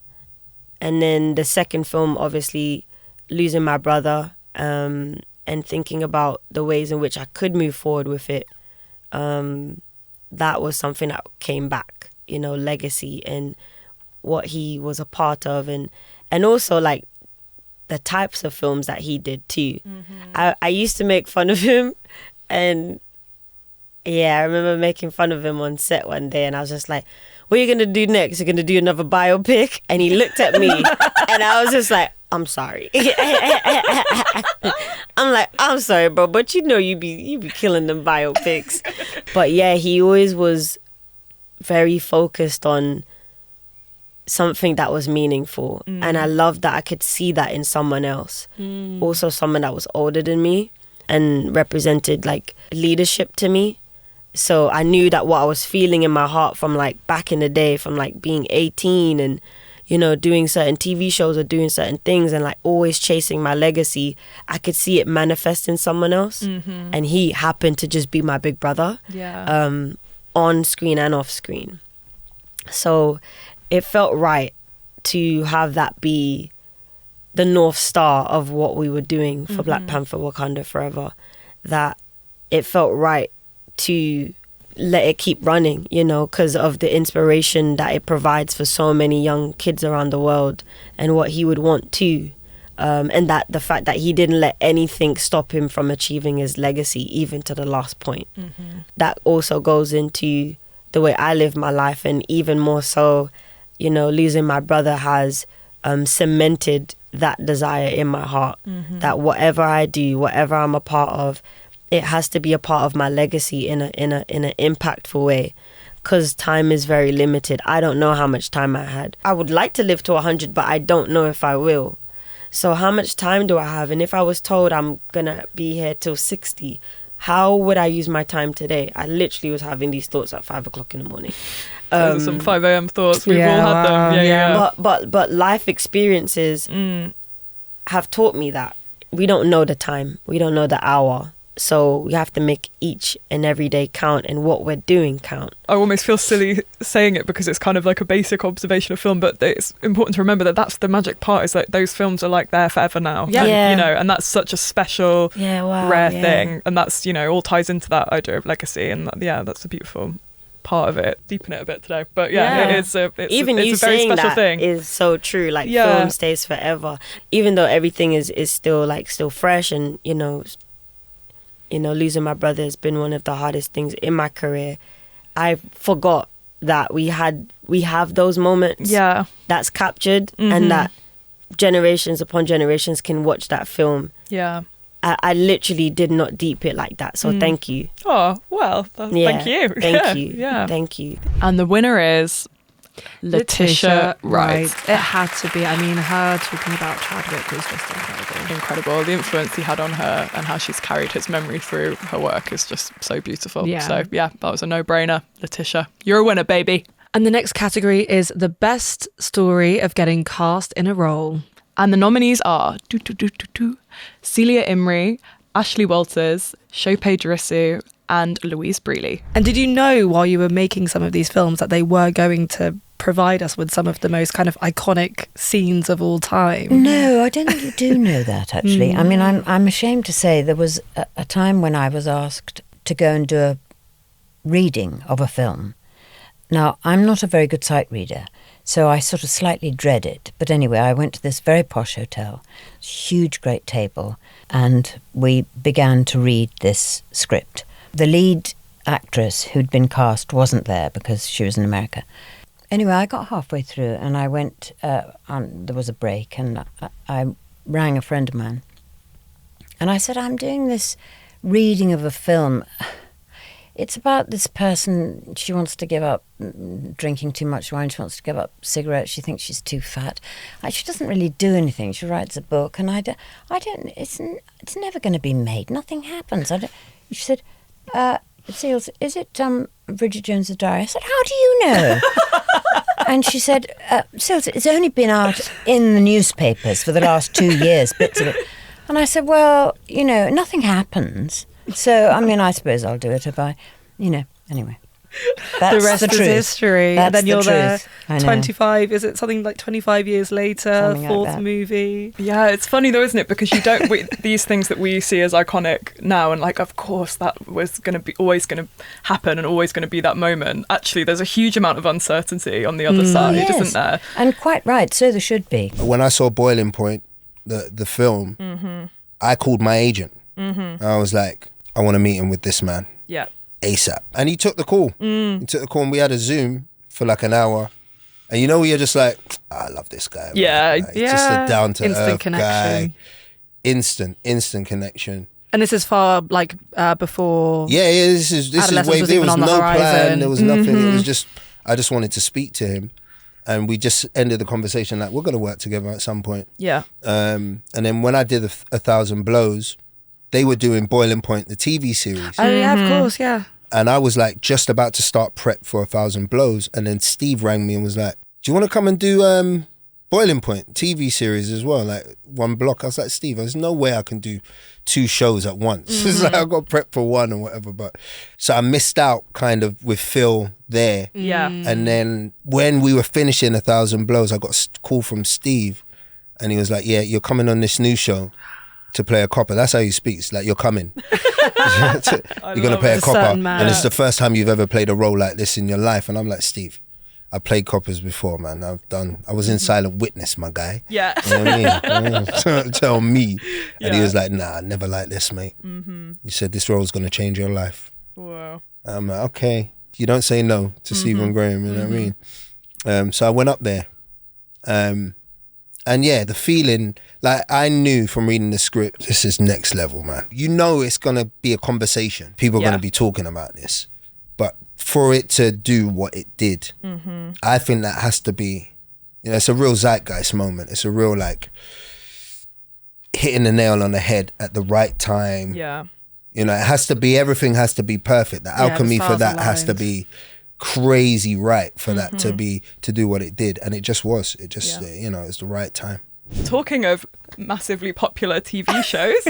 D: And then the second film, obviously, losing my brother, and thinking about the ways in which I could move forward with it, that was something that came back, you know, legacy and what he was a part of, and also like the types of films that he did too. I used to make fun of him, and yeah, I remember making fun of him on set one day, and I was just like, what are you going to do next? You're going to do another biopic? And he looked at me, and I was just like, I'm sorry. I'm like, I'm sorry, bro, but you know you be killing them biopics. But yeah, he always was very focused on something that was meaningful. And I loved that I could see that in someone else. Also someone that was older than me and represented like leadership to me. So I knew that what I was feeling in my heart from like back in the day, from like being 18 and, you know, doing certain TV shows or doing certain things and like always chasing my legacy, I could see it manifest in someone else. And he happened to just be my big brother, on screen and off screen. So it felt right to have that be the North Star of what we were doing for Black Panther Wakanda Forever. That it felt right to let it keep running, you know, because of the inspiration that it provides for so many young kids around the world and what he would want too. And that the fact that he didn't let anything stop him from achieving his legacy, even to the last point. That also goes into the way I live my life, and even more so, you know, losing my brother has cemented that desire in my heart, that whatever I do, whatever I'm a part of, it has to be a part of my legacy in an impactful way, because time is very limited. I don't know how much time I had. I would like to live to 100, but I don't know if I will. So how much time do I have? And if I was told I'm gonna be here till 60, how would I use my time today? I literally was having these thoughts at 5 o'clock in the morning.
B: Those are some 5 a.m. thoughts. We've all had them. Yeah.
D: But life experiences have taught me that we don't know the time, we don't know the hour. So we have to make each and every day count, and what we're doing count.
B: I almost feel silly saying it because it's kind of like a basic observation of film, but it's important to remember that that's the magic part, is that those films are like there forever now. Yeah. You know, and that's such a special, rare thing. And that's, you know, all ties into that idea of legacy. And that's a beautiful part of it. Deepen it a bit today. But it's a very special thing.
D: Is so true. Like film stays forever. Even though everything is still fresh, and, you know, losing my brother has been one of the hardest things in my career. I forgot that we have those moments. Yeah. That's captured, and that generations upon generations can watch that film. Yeah. I literally did not deep it like that. So thank you.
B: Oh, well, thank you.
D: Thank you. Yeah. Thank you.
B: And the winner is Letitia Wright.
G: It had to be. I mean, her talking about Chadwick was just
B: incredible. The influence he had on her and how she's carried his memory through her work is just so beautiful. Yeah. So that was a no-brainer. Letitia, you're a winner, baby.
G: And the next category is the best story of getting cast in a role.
B: And the nominees are Celia Imrie, Ashley Walters, Chopé Drissu, and Louise Brealey.
G: And did you know while you were making some of these films that they were going to provide us with some of the most kind of iconic scenes of all time?
A: No, I don't do know that, actually. I mean, I'm ashamed to say there was a time when I was asked to go and do a reading of a film. Now, I'm not a very good sight reader, so I sort of slightly dread it. But anyway, I went to this very posh hotel, huge, great table, and we began to read this script. The lead actress who'd been cast wasn't there because she was in America. Anyway, I got halfway through and I went, there was a break, and I rang a friend of mine. And I said, I'm doing this reading of a film. It's about this person, she wants to give up drinking too much wine, she wants to give up cigarettes, she thinks she's too fat. She doesn't really do anything, she writes a book, and it's never going to be made, nothing happens. She said, Seals, is it Bridget Jones's Diary? I said, how do you know? And she said, Seals, it's only been out in the newspapers for the last 2 years, bits of it. And I said, well, you know, nothing happens. So, I mean, I suppose I'll do it if I, anyway. That's
G: the rest
A: the
G: is
A: truth.
G: history.
A: That's
G: And then
A: the
G: you're there
A: truth. I know.
G: 25, is it something like 25 years later,
A: Something like
G: fourth
A: that.
G: movie?
B: Yeah, it's funny though, isn't it? Because you don't these things that we see as iconic now, and like, of course, that was going to be always going to happen and always going to be that moment. Actually, there's a huge amount of uncertainty on the other side,
A: Yes.
B: isn't there?
A: And quite right, so there should be.
C: When I saw Boiling Point, the film, I called my agent. I was like, I want to meet him with this man
B: Yeah.
C: ASAP. And he took the call. He took the call and we had a Zoom for like an hour. And you're just like, I love this guy. Man.
B: Yeah,
C: Like, just a down to
G: Instant
C: earth
G: connection.
C: guy. Instant connection.
G: And this is far, before...
C: Yeah, this is
G: Adolescence
C: way.
G: was
C: There
G: even
C: was
G: on the
C: no
G: horizon.
C: plan. There was nothing. It was just I just wanted to speak to him, and we just ended the conversation like we're gonna work together at some point.
B: Yeah.
C: And then when I did 1,000 Blows, they were doing Boiling Point, the TV series,
G: Oh, yeah, of course, yeah.
C: and I was like just about to start prep for 1,000 Blows, and then Steve rang me and was like, "Do you want to come and do Boiling Point TV series as well, like one block?" I was like, "Steve, there's no way I can do 2 shows at once." It's like I got prep for one or whatever, but so I missed out kind of with Phil there.
B: Yeah.
C: And then when we were finishing 1,000 Blows, I got a call from Steve, and he was like, "Yeah, you're coming on this new show to play a copper." That's how he speaks, like, "You're coming. You're gonna play a
G: it.
C: copper,
G: Certain man.
C: and it's the first time you've ever played a role like this in your life." And I'm like, "Steve, I played coppers before, man. I was in Silent Witness, my guy."
B: Yeah.
C: You know what I mean? Tell me. And he
B: Yeah.
C: was like, "Nah, never like this, mate." He said, "This role's gonna change your life."
B: Whoa.
C: I'm like, "Okay." You don't say no to Stephen Graham, you know what I mean? So I went up there. And yeah, the feeling, like I knew from reading the script, this is next level, man. You know it's going to be a conversation. People are
B: Yeah.
C: going to be talking about this. But for it to do what it did, I think that has to be, it's a real zeitgeist moment. It's a real, like, hitting the nail on the head at the right time.
B: Yeah.
C: It has to be, everything has to be perfect. The alchemy
G: the
C: for
G: stars
C: that has to
G: aligned.
C: be crazy right for that to do what it did. And it just was. It just, it's the right time.
B: Talking of massively popular TV shows,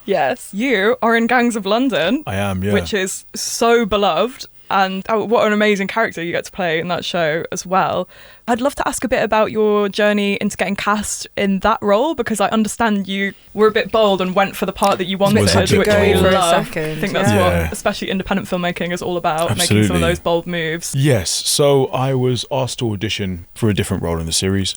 B: yes, you are in Gangs of London.
F: I am, yeah.
B: Which is so beloved. And what an amazing character you get to play in that show as well. I'd love to ask a bit about your journey into getting cast in that role, because I understand you were a bit bold and went for the part that you wanted,
F: Was a
B: which
F: bit
B: we
F: bold.
G: For a
B: love.
G: second,
B: I think that's
F: yeah.
B: what especially independent filmmaking is all about, making some
F: Absolutely.
B: of those bold moves.
F: Yes, so I was asked to audition for a different role in the series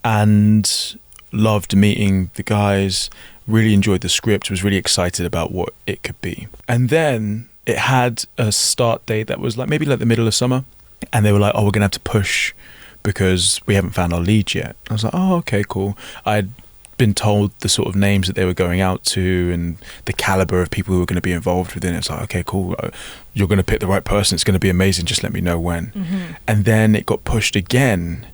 F: and loved meeting the guys, really enjoyed the script, was really excited about what it could be. And then it had a start date that was maybe the middle of summer, and they were like, "Oh, we're going to have to push because we haven't found our lead yet." I was like, "Oh, okay, cool." I'd been told the sort of names that they were going out to and the caliber of people who were going to be involved within it. It's like, okay, cool. You're going to pick the right person. It's going to be amazing. Just let me know when. And then it got pushed again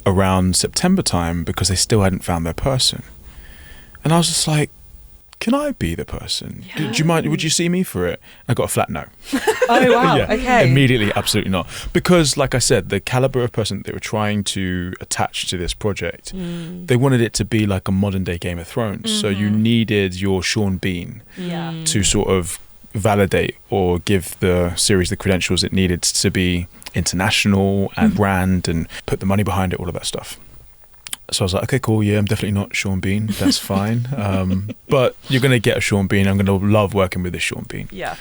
F: around September time because they still hadn't found their person. And I was just like, can I be the person? Do you mind? Would you see me for it? I got a flat no.
G: Oh, wow.
F: Yeah,
G: Okay.
F: immediately, absolutely not. Because, like I said, the caliber of person that they were trying to attach to this project, they wanted it to be like a modern day Game of Thrones. So you needed your Sean Bean to sort of validate or give the series the credentials it needed to be international and brand and put the money behind it, all of that stuff. So I was like, okay, cool. Yeah, I'm definitely not Sean Bean. That's fine. But you're going to get a Sean Bean. I'm going to love working with this Sean Bean.
B: Yeah.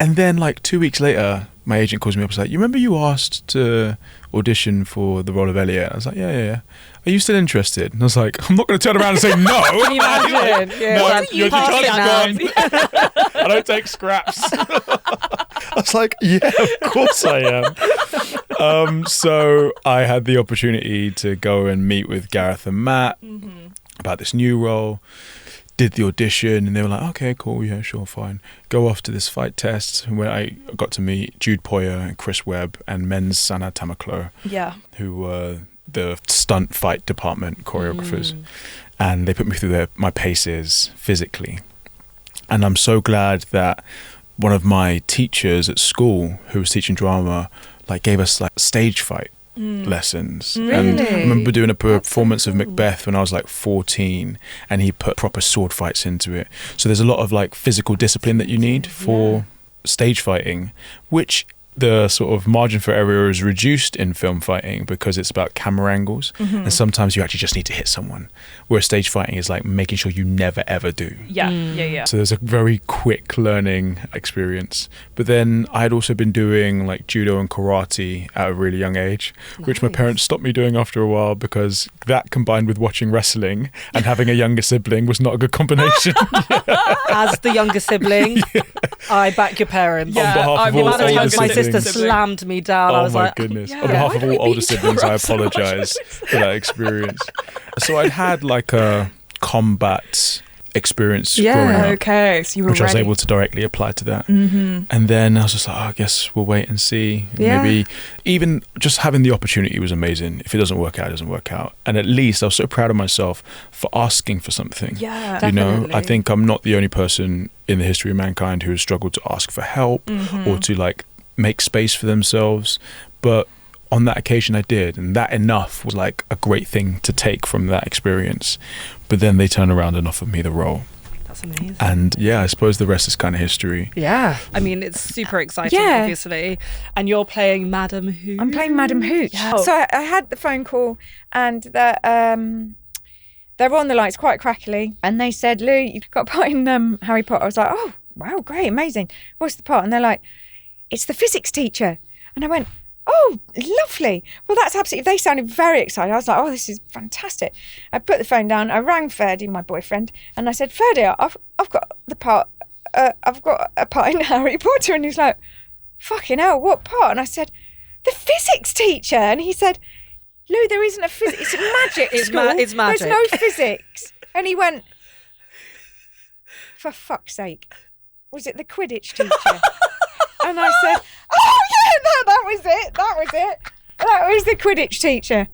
F: And then 2 weeks later, my agent calls me up and was like, you remember you asked to audition for the role of Elliot? I was like, yeah. Are you still interested? And I was like, I'm not going to turn around and say no.
G: Can you imagine? Yeah,
F: No,
G: like,
F: your
G: pass it
F: chance
G: now.
F: is gone. I don't take scraps. I was like, yeah, of course I am. So I had the opportunity to go and meet with Gareth and Matt about this new role. Did the audition and they were like, okay, cool, yeah, sure, fine. Go off to this fight test where I got to meet Jude Poyer and Chris Webb and Men's Sana Tamaklo, who were the stunt fight department choreographers. And they put me through my paces physically. And I'm so glad that one of my teachers at school who was teaching drama gave us a stage fight lessons. And I remember doing a performance of Macbeth when I was like 14, and he put proper sword fights into it. So there's a lot of like physical discipline that you need for stage fighting, which the sort of margin for error is reduced in film fighting because it's about camera angles, and sometimes you actually just need to hit someone, where stage fighting is like making sure you never ever do. So there's a very quick learning experience. But then I had also been doing like judo and karate at a really young age, which my parents stopped me doing after a while, because that combined with watching wrestling and having a younger sibling was not a good combination.
G: As the younger sibling, I back your parents.
F: On behalf of all
G: older
F: older
G: my sister
F: siblings.
G: slammed me down. I
F: Oh
G: was
F: my
G: like,
F: goodness. On behalf of all older siblings, I apologise for that experience. So I'd had like a combat experience growing up,
B: Okay, so you were
F: which I was
B: ready.
F: able to directly apply to that. And then I was just like, I guess we'll wait and see. Maybe even just having the opportunity was amazing. If it doesn't work out, it doesn't work out. And at least I was so proud of myself for asking for something.
B: Yeah,
F: You know,
G: definitely.
F: I think I'm not the only person in the history of mankind who has struggled to ask for help or to like make space for themselves. But on that occasion I did, and that enough was like a great thing to take from that experience. But then they turned around and offered me the role.
G: that's amazing.
F: And yeah, I suppose the rest is kind of history.
G: Yeah. I mean, it's super exciting,
I: Yeah.
G: obviously. And you're playing Madam Who?
I: I'm playing Madam Hooch.
G: Yeah.
I: So I had the phone call, and they're on the line. It's quite crackly. And they said, Lou, you've got a part in Harry Potter. I was like, oh, wow, great, amazing. What's the part? And they're like, it's the physics teacher. And I went, oh, lovely. Well, that's absolutely, they sounded very excited. I was like, oh, this is fantastic. I put the phone down. I rang Ferdy, my boyfriend, and I said, Ferdy, I've got the part, I've got a part in Harry Potter. And he's like, fucking hell, what part? And I said, the physics teacher. And he said, Lou, there isn't a physics, it's magic school.
G: It's magic.
I: There's no physics. And he went, for fuck's sake, was it the Quidditch teacher? And I said, oh yeah, no, that was it. That was the Quidditch teacher.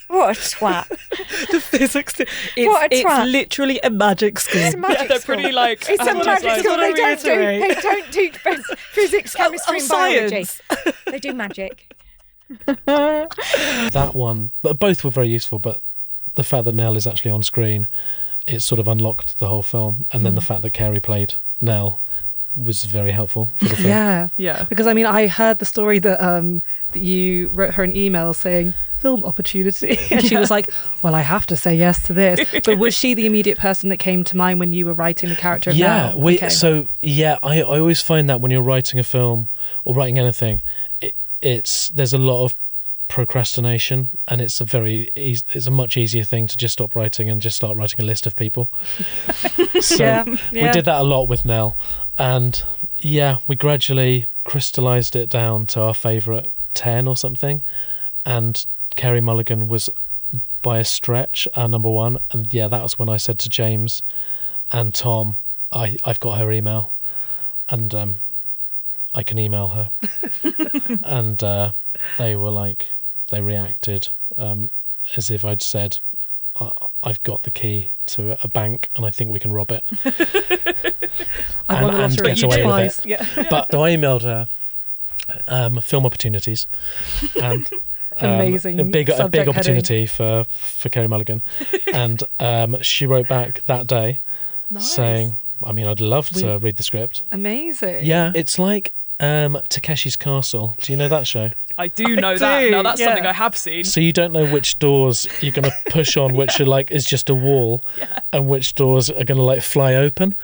I: What a twat.
G: The physics.
I: What a
G: It's
I: twat.
G: literally a magic school.
I: It's a magic
B: They're
I: school.
B: pretty like.
I: It's a
B: I'm just
I: magic
B: like-
I: school. They
G: reiterate.
I: don't do physics, chemistry, and biology.
G: science.
I: They do magic.
H: That one, but both were very useful. But the fact that Nell is actually on screen, it sort of unlocked the whole film. And then the fact that Carrie played Nell was very helpful for the film.
G: Yeah.
B: Yeah.
G: Because I mean, I heard the story that that you wrote her an email saying film opportunity, and she was like, "Well, I have to say yes to this." But was she the immediate person that came to mind when you were writing the character? Of
H: Yeah,
G: Nell? Okay.
H: I always find that when you're writing a film or writing anything, there's a lot of procrastination, and it's a much easier thing to just stop writing and just start writing a list of people. So we did that a lot with Nell, and we gradually crystallized it down to our favourite 10 or something, and Carey Mulligan was by a stretch our number one. And that was when I said to James and Tom, I've got her email, and I can email her. And they were like, they reacted as if I'd said, I've got the key to a bank and I think we can rob it.
G: I won the
H: and
G: lottery
H: get away with
G: twice.
H: it.
G: Yeah.
H: But so I emailed her film opportunities, and
G: Amazing
H: a big
G: subject
H: opportunity for Carey Mulligan. And she wrote back that day saying, I mean, I'd love to read the script.
G: Amazing.
H: Yeah, it's like Takeshi's Castle. Do you know that show?
B: I do know that. Now that's something I have seen.
H: So you don't know which doors you're going to push on, which are like is just a wall, and which doors are going to like fly open.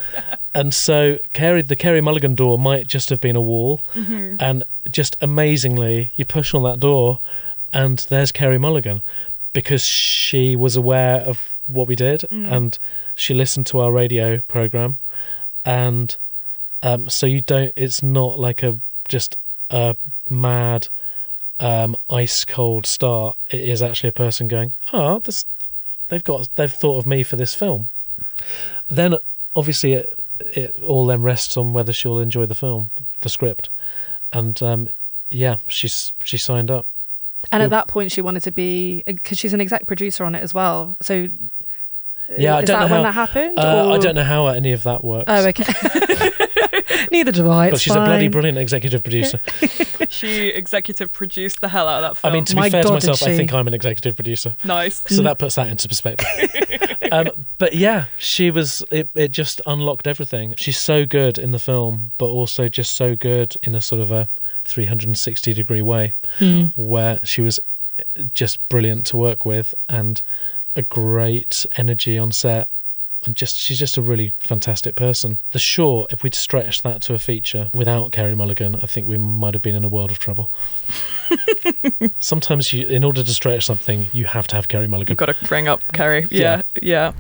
H: And so the Carey Mulligan door might just have been a wall, and just amazingly, you push on that door, and there's Carey Mulligan, because she was aware of what we did, and she listened to our radio program, and so you don't. It's not like just a mad. Ice cold start. It is actually a person going, they've thought of me for this film. Then obviously it all then rests on whether she'll enjoy the script, and she signed up.
G: And at that point, she wanted to be, because she's an exec producer on it as well. So
H: I
G: is
H: don't know
G: that
H: how
G: when that happened?
H: I
G: or-
H: don't know how any of that works.
G: Oh, okay. Neither do I.
H: But
G: it's
H: she's a bloody
G: fine.
H: brilliant executive producer.
B: She executive produced the hell out of that film.
H: I mean, to
G: My
H: be fair to
G: God,
H: myself,
G: did
H: I
G: she?
H: think I'm an executive producer.
B: Nice.
H: So that puts that into perspective. But yeah, it just unlocked everything. She's so good in the film, but also just so good in a sort of a 360-degree way, where she was just brilliant to work with and a great energy on set. And she's just a really fantastic person. The short, if we'd stretched that to a feature without Carey Mulligan, I think we might have been in a world of trouble. Sometimes, in order to stretch something, you have to have Carey Mulligan.
B: You've got to bring up Kerry. Yeah.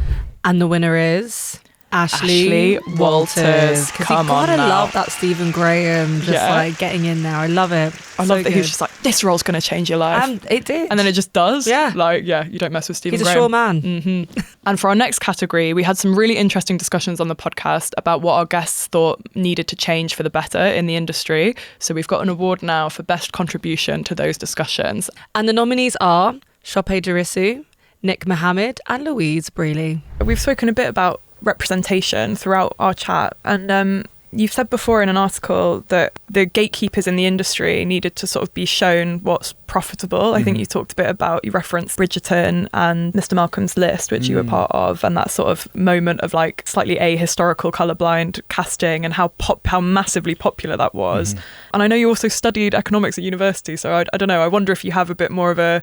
G: And the winner is Ashley Walters. 'Cause
B: Come
G: you
B: on
G: gotta
B: now.
G: love that Stephen Graham just
B: Yeah.
G: like getting in there. I love it.
B: I love that he was just like, this role's going to change your life.
G: And it did.
B: And then it just does.
G: Yeah.
B: Like, yeah, you don't mess with Stephen
G: He's a
B: Graham.
G: sure man.
B: And for our next category, we had some really interesting discussions on the podcast about what our guests thought needed to change for the better in the industry. So we've got an award now for best contribution to those discussions.
G: And the nominees are Shope Darisu, Nick Mohammed, and Louise Brealey.
B: We've spoken a bit about representation throughout our chat, and you've said before in an article that the gatekeepers in the industry needed to sort of be shown what's profitable. I think you talked a bit about, you referenced Bridgerton and Mr. Malcolm's List, which you were part of, and that sort of moment of like slightly ahistorical colourblind casting and how massively popular that was. And I know you also studied economics at university, so I don't know, I wonder if you have a bit more of a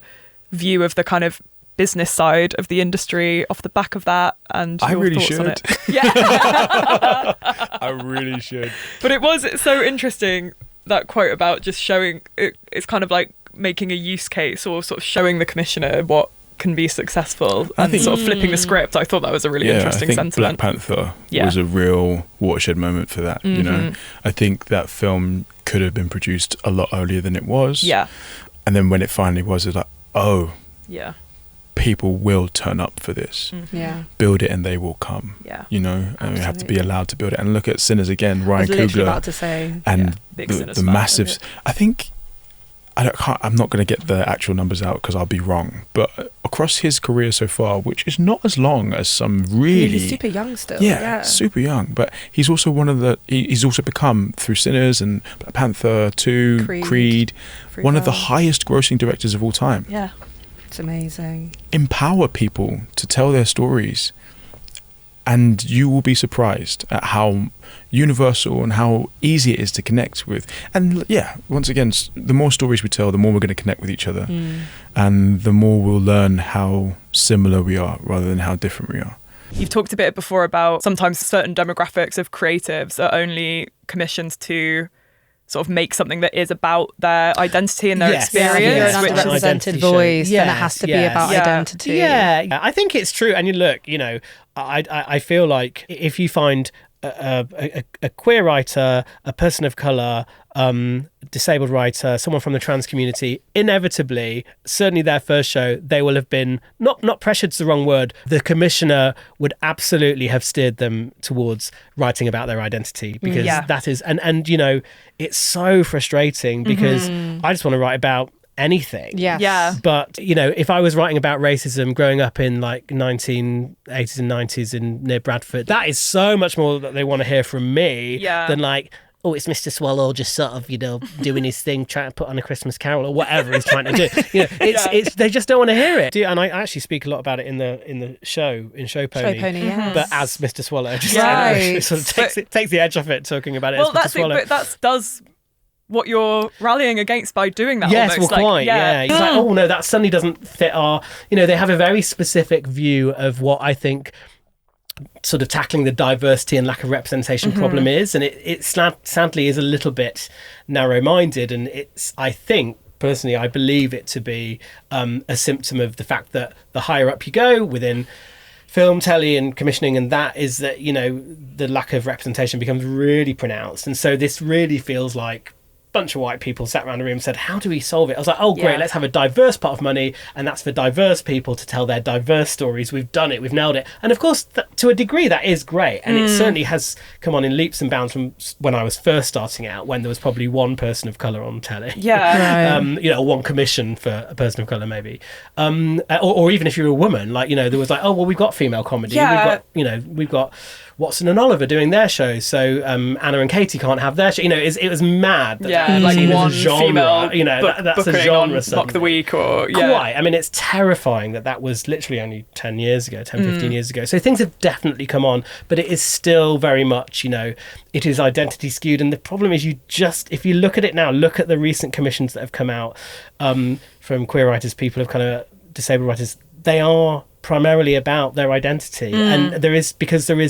B: view of the kind of business side of the industry off the back of that, and
F: I
B: your
F: really
B: thoughts on
F: should.
B: it. Yeah.
F: I really should.
B: But it was so interesting, that quote about just showing it, it's kind of like making a use case or sort of showing the commissioner what can be successful and
F: think-
B: sort of flipping the script. I thought that was a really interesting
F: I think
B: sentiment.
F: Black Panther
B: Yeah.
F: was a real watershed moment for that. You know, I think that film could have been produced a lot earlier than it was.
B: Yeah.
F: And then when it finally was, it's like, oh,
B: Yeah.
F: people will turn up for this.
G: Yeah.
F: Build it and they will come.
B: Yeah.
F: You know, and we have to be
G: Absolutely.
F: allowed to build it. And look at Sinners again,
G: I
F: Ryan
G: was literally
F: Coogler,
G: about to say.
F: and
B: Big Sinners
F: the
B: fan,
F: massive.
B: isn't
F: I think I'm not going to get the actual numbers out because I'll be wrong. But across his career so far, which is not as long as some really,
G: He's super young still.
F: yeah, super young. But he's also he's also become, through Sinners and Black Panther 2, Creed,
G: Free
F: one of the
G: Guy.
F: highest grossing directors of all time.
B: Yeah.
G: It's amazing.
F: Empower people to tell their stories, and you will be surprised at how universal and how easy it is to connect with. And yeah, once again, the more stories we tell, the more we're going to connect with each other, and the more we'll learn how similar we are rather than how different we are.
B: You've talked a bit before about sometimes certain demographics of creatives are only commissioned to sort of make something that is about their identity and their
L: Yes.
G: Yeah, if
B: experience.
G: you're an
B: which
L: Identity
B: is,
G: underrepresented
L: show.
G: voice, then it
L: Yes,
G: has to be
L: yes.
G: about
B: Yeah.
G: identity.
L: Yeah, I think it's true. And you look, you know, I feel like if you find a queer writer, a person of colour, disabled writer, someone from the trans community, inevitably, certainly their first show, they will have been not pressured's the wrong word. The commissioner would absolutely have steered them towards writing about their identity, because
B: Yeah.
L: that is and you know, it's so frustrating because I just want to write about anything.
G: Yes.
B: Yeah.
L: But, you know, if I was writing about racism growing up in like 1980s and 90s near Bradford, that is so much more that they want to hear from me
B: Yeah.
L: than like, oh, it's Mr. Swallow just sort of, you know, doing his thing, trying to put on a Christmas Carol or whatever he's trying to do. You know, it's they just don't want to hear it. And I actually speak a lot about it in the show, in Show Pony.
G: Show Pony, yes.
L: But as Mr. Swallow, just
B: Right.
L: it sort of takes the edge off it, talking about it
B: well,
L: as Mr.
B: that's it,
L: Swallow.
B: but that does what you're rallying against by doing that.
L: Yes,
B: almost.
L: well,
B: Like,
L: quite, yeah. It's like, oh no, that suddenly doesn't fit our. You know, they have a very specific view of what I think sort of tackling the diversity and lack of representation problem is, and it sadly is a little bit narrow-minded, and it's, I think, personally, I believe it to be a symptom of the fact that the higher up you go within film, telly and commissioning, and that is that, you know, the lack of representation becomes really pronounced. And so this really feels like bunch of white people sat around a room and said, how do we solve it? I was like, oh great,
B: Yeah.
L: let's have a diverse pot of money, and that's for diverse people to tell their diverse stories. We've done it, we've nailed it. And of course to a degree, that is great. And it certainly has come on in leaps and bounds from when I was first starting out, when there was probably one person of colour on telly.
B: Yeah.
L: Right. One commission for a person of colour, maybe. Or even if you're a woman, like, there was like, oh, well, we've got female comedy.
B: Yeah.
L: We've got Watson and Oliver doing their shows, so Anna and Katie can't have their show. It was mad.
B: Like one
L: genre,
B: female
L: that's a genre.
B: Mock the Week or
L: quite. I mean, it's terrifying that was literally only 10 years ago, 15 years ago. So things have definitely come on, but it is still very much, it is identity skewed. And the problem is, if you look at it now, look at the recent commissions that have come out from queer writers, people of colour, disabled writers. They are primarily about their identity, and there is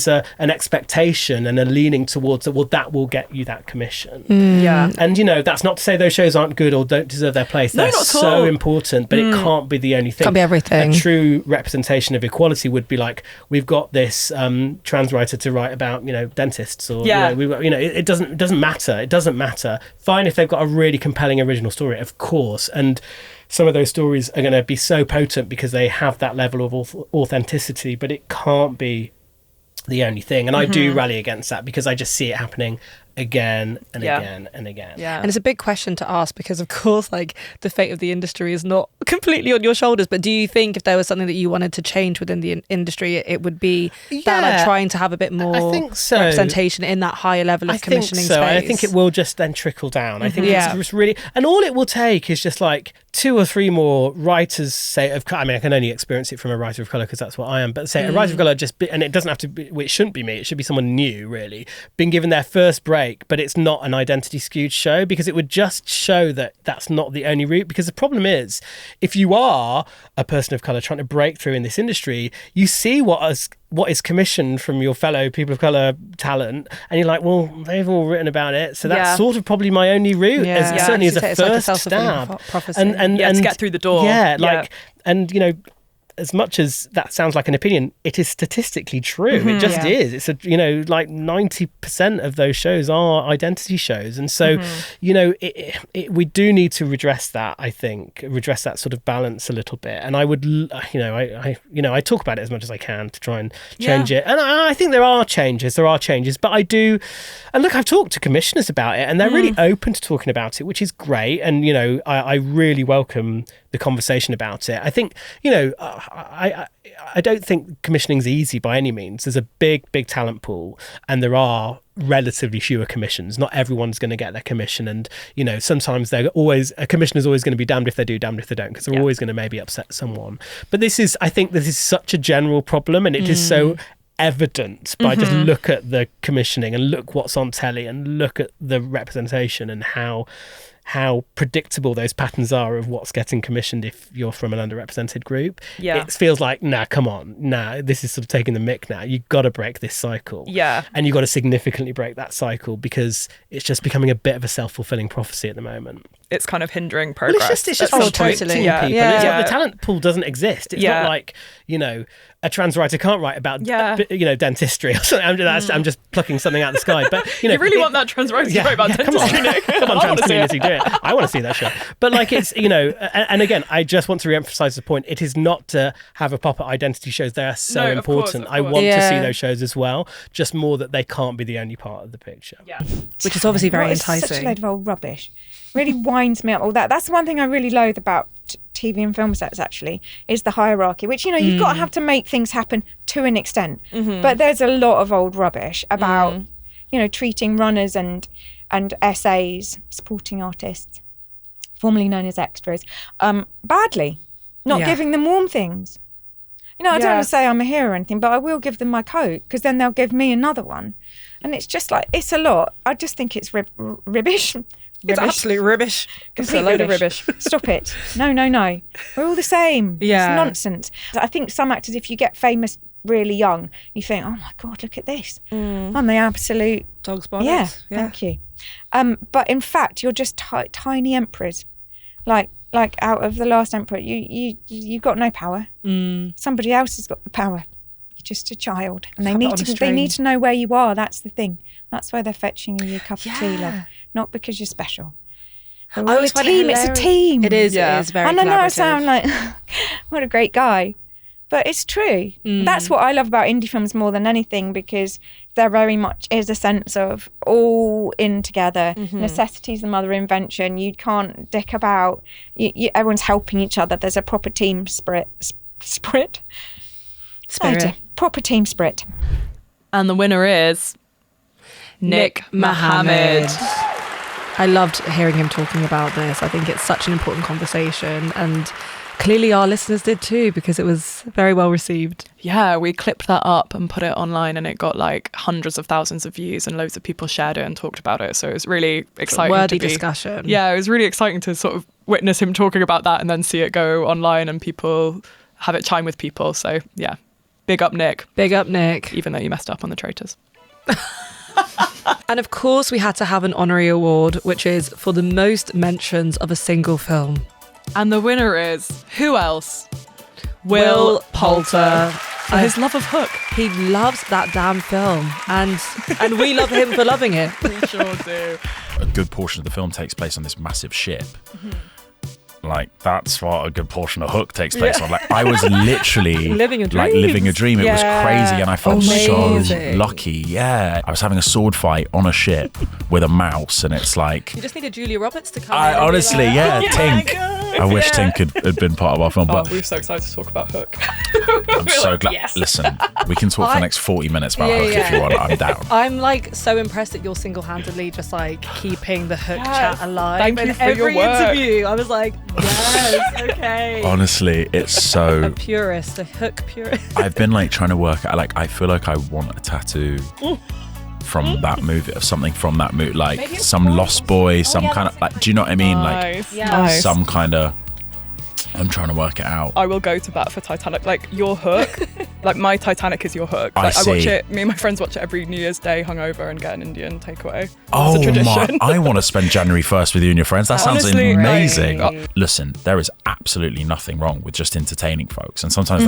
L: an expectation and a leaning towards that. Well, that will get you that commission. And that's not to say those shows aren't good or don't deserve their place. They're so important, but it can't be the only thing.
G: Can't be everything.
L: A true representation of equality would be like, we've got this trans writer to write about dentists, or we've got, it doesn't matter. Fine if they've got a really compelling original story, of course, and some of those stories are going to be so potent because they have that level of authenticity, but it can't be the only thing. And I do rally against that, because I just see it happening again and again and again.
G: And it's a big question to ask, because of course, like, the fate of the industry is not completely on your shoulders, but do you think if there was something that you wanted to change within the industry, it would be that, like, trying to have a bit more representation in that higher level of commissioning space?
L: I think it will just then trickle down. I think it's just really, and all it will take is just like 2 or 3 more writers, say, I can only experience it from a writer of colour because that's what I am, but say a writer of colour and it doesn't have to be, it shouldn't be me, it should be someone new, really, been given their first break, but it's not an identity skewed show, because it would just show that that's not the only route. Because the problem is, if you are a person of colour trying to break through in this industry, you see what is commissioned from your fellow people of colour talent, and you're like, well, they've all written about it, so that's sort of probably my only route, certainly as a first stab, and
B: to get through the door.
L: And as much as that sounds like an opinion, it is statistically true. It just is. It's like 90% of those shows are identity shows, and so we do need to redress that. I think redress that sort of balance a little bit. And I would, I talk about it as much as I can to try and change it. And I think there are changes, but I do. And look, I've talked to commissioners about it, and they're really open to talking about it, which is great. And I really welcome the conversation about it. I think I don't think commissioning's easy by any means. There's a big talent pool, and there are relatively fewer commissions. Not everyone's going to get their commission, and sometimes a commissioner's always going to be damned if they do, damned if they don't, because they're always going to maybe upset someone. But I think this is such a general problem, and it is so evident by just look at the commissioning and look what's on telly and look at the representation and how predictable those patterns are of what's getting commissioned if you're from an underrepresented group. It feels like, come on, this is sort of taking the mick now. You've got to break this cycle. And you've got to significantly break that cycle, because it's just becoming a bit of a self-fulfilling prophecy at the moment.
B: It's kind of hindering progress.
L: Well, it's just frustrating people. It's like the talent pool doesn't exist. It's not like, a trans writer can't write about dentistry or something. I'm just plucking something out of the sky. But
B: you really want that trans writer to write about dentistry, Nick?
L: Come on, trans community, do it. I want to see that show. But like, it's and again, I just want to re-emphasize the point. It is not to have a pop at identity shows. They are so important. Of course. I want to see those shows as well. Just more that they can't be the only part of the picture.
G: Which is obviously very enticing.
I: Such a load of old rubbish. Really winds me up. All that. That's the one thing I really loathe about TV and film sets, actually, is the hierarchy, which you've got to have to make things happen to an extent. But there's a lot of old rubbish about treating runners and SAs, supporting artists, formerly known as extras, badly, not giving them warm things. I don't want to say I'm a hero or anything, but I will give them my coat, because then they'll give me another one, and it's just like, it's a lot. I just think it's rubbish.
B: It's absolute rubbish.
I: Complete load of rubbish. Stop it. No. We're all the same. It's nonsense. I think some actors, if you get famous really young, you think, oh my God, look at this. I'm the absolute
G: dog's body.
I: Yeah, thank you. But in fact, you're just tiny emperors. Like out of The Last Emperor, you've got no power. Somebody else has got the power. You're just a child, and they need to know where you are. That's the thing. That's why they're fetching you your cup of tea, love. Not because you're special. We're all a team. It's a team.
G: It is. It is very.
I: And I know I sound like, what a great guy, But it's true. That's what I love about indie films more than anything, because there very much is a sense of all in together. Necessity is the mother of invention. You can't dick about. Everyone's helping each other. There's a proper team spirit. Proper team spirit.
B: And the winner is Nick Mohammed.
G: I loved hearing him talking about this. I think it's such an important conversation, and clearly our listeners did too, because it was very well received.
B: Yeah, we clipped that up and put it online, and it got like hundreds of thousands of views, and loads of people shared it and talked about it. So it was really exciting.
G: Worthy discussion.
B: Yeah, it was really exciting to sort of witness him talking about that and then see it go online and people have it chime with people. So yeah, big up Nick.
G: Big up Nick.
B: Even though you messed up on the traitors.
G: And of course we had to have an honorary award, which is for the most mentions of a single film.
B: And the winner is, who else?
G: Will Poulter.
B: For his love of Hook.
G: He loves that damn film, and we love him for loving it.
B: We sure do.
M: A good portion of the film takes place on this massive ship. Like, that's what a good portion of Hook takes place on. Like, I was literally
G: living a dream.
M: Like living a dream. It was
G: Yeah.
M: crazy, and I felt
G: Amazing.
M: so lucky. Yeah, I was having a sword fight on a ship with a mouse, and it's like,
G: You just needed Julia Roberts to come
M: I
G: in and be
M: honestly,
G: like,
M: yeah,
G: "Oh my
M: Tink.
G: God."
M: I wish
G: Yeah.
M: Tink had been part of our film,
B: Oh,
M: but
B: we're so excited to talk about Hook.
M: I'm so glad.
G: yes.
M: Listen, we can talk for the next 40 minutes about Hook if you want. I'm down.
G: I'm like so impressed that you're single-handedly just like keeping the Hook chat alive.
B: Thank
G: in
B: you for your
G: every
B: work.
G: interview. I was like, yes, okay.
M: Honestly, it's
G: A
M: so.
G: purist, a Hook purist.
M: I've been like trying to work out. Like, I feel like I want a tattoo from that movie, of something from that movie, like some Lost Boy, some kind of like. Do you know what I mean?
B: Nice.
G: Yeah.
B: Nice.
M: Some kind of. I'm trying to work it out.
B: I will go to bat for Titanic. Like, your Hook, like my Titanic is your Hook.
M: I
B: Like, I watch
M: see.
B: it, me and my friends watch it every New Year's Day hungover and get an Indian takeaway.
M: Oh
B: it's a tradition.
M: my! I want to spend January 1st with you and your friends. That sounds
B: Honestly,
M: amazing.
B: like-
M: Listen, there is absolutely nothing wrong with just entertaining folks, and sometimes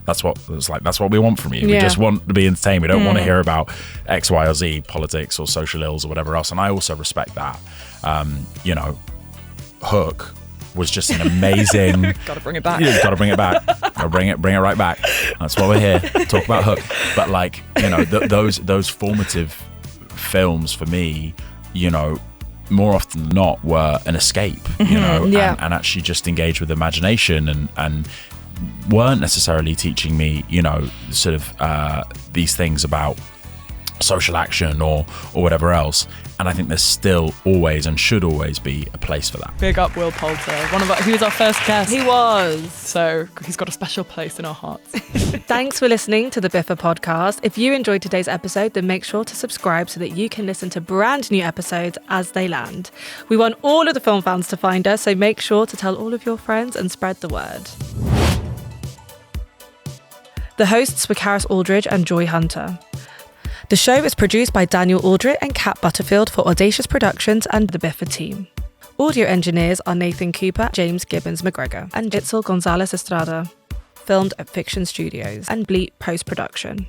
M: that's what we want from you. We
G: Yeah.
M: just want to be entertained. We don't want to hear about X, Y, or Z, politics or social ills or whatever else. And I also respect that. You know, Hook was just an amazing.
B: Gotta bring it back.
M: You gotta bring it back. Gotta bring it right back. That's why we're here. Talk about Hook. But like, you know, those formative films for me, you know, more often than not were an escape, you know,
G: Yeah.
M: and actually just engage with imagination and weren't necessarily teaching me, you know, sort of these things about social action or whatever else. And I think there's still always and should always be a place for that.
B: Big up Will Poulter, he was our first guest.
G: He was.
B: So he's got a special place in our hearts.
G: Thanks for listening to the BIFA podcast. If you enjoyed today's episode, then make sure to subscribe so that you can listen to brand new episodes as they land. We want all of the film fans to find us, so make sure to tell all of your friends and spread the word. The hosts were Karis Aldridge and Joy Hunter. The show is produced by Daniel Aldridge and Kat Butterfield for Audacious Productions and the BIFA team. Audio engineers are Nathan Cooper, James Gibbons McGregor, and Jitzel Gonzalez Estrada. Filmed at Fiction Studios and Bleep Post-Production.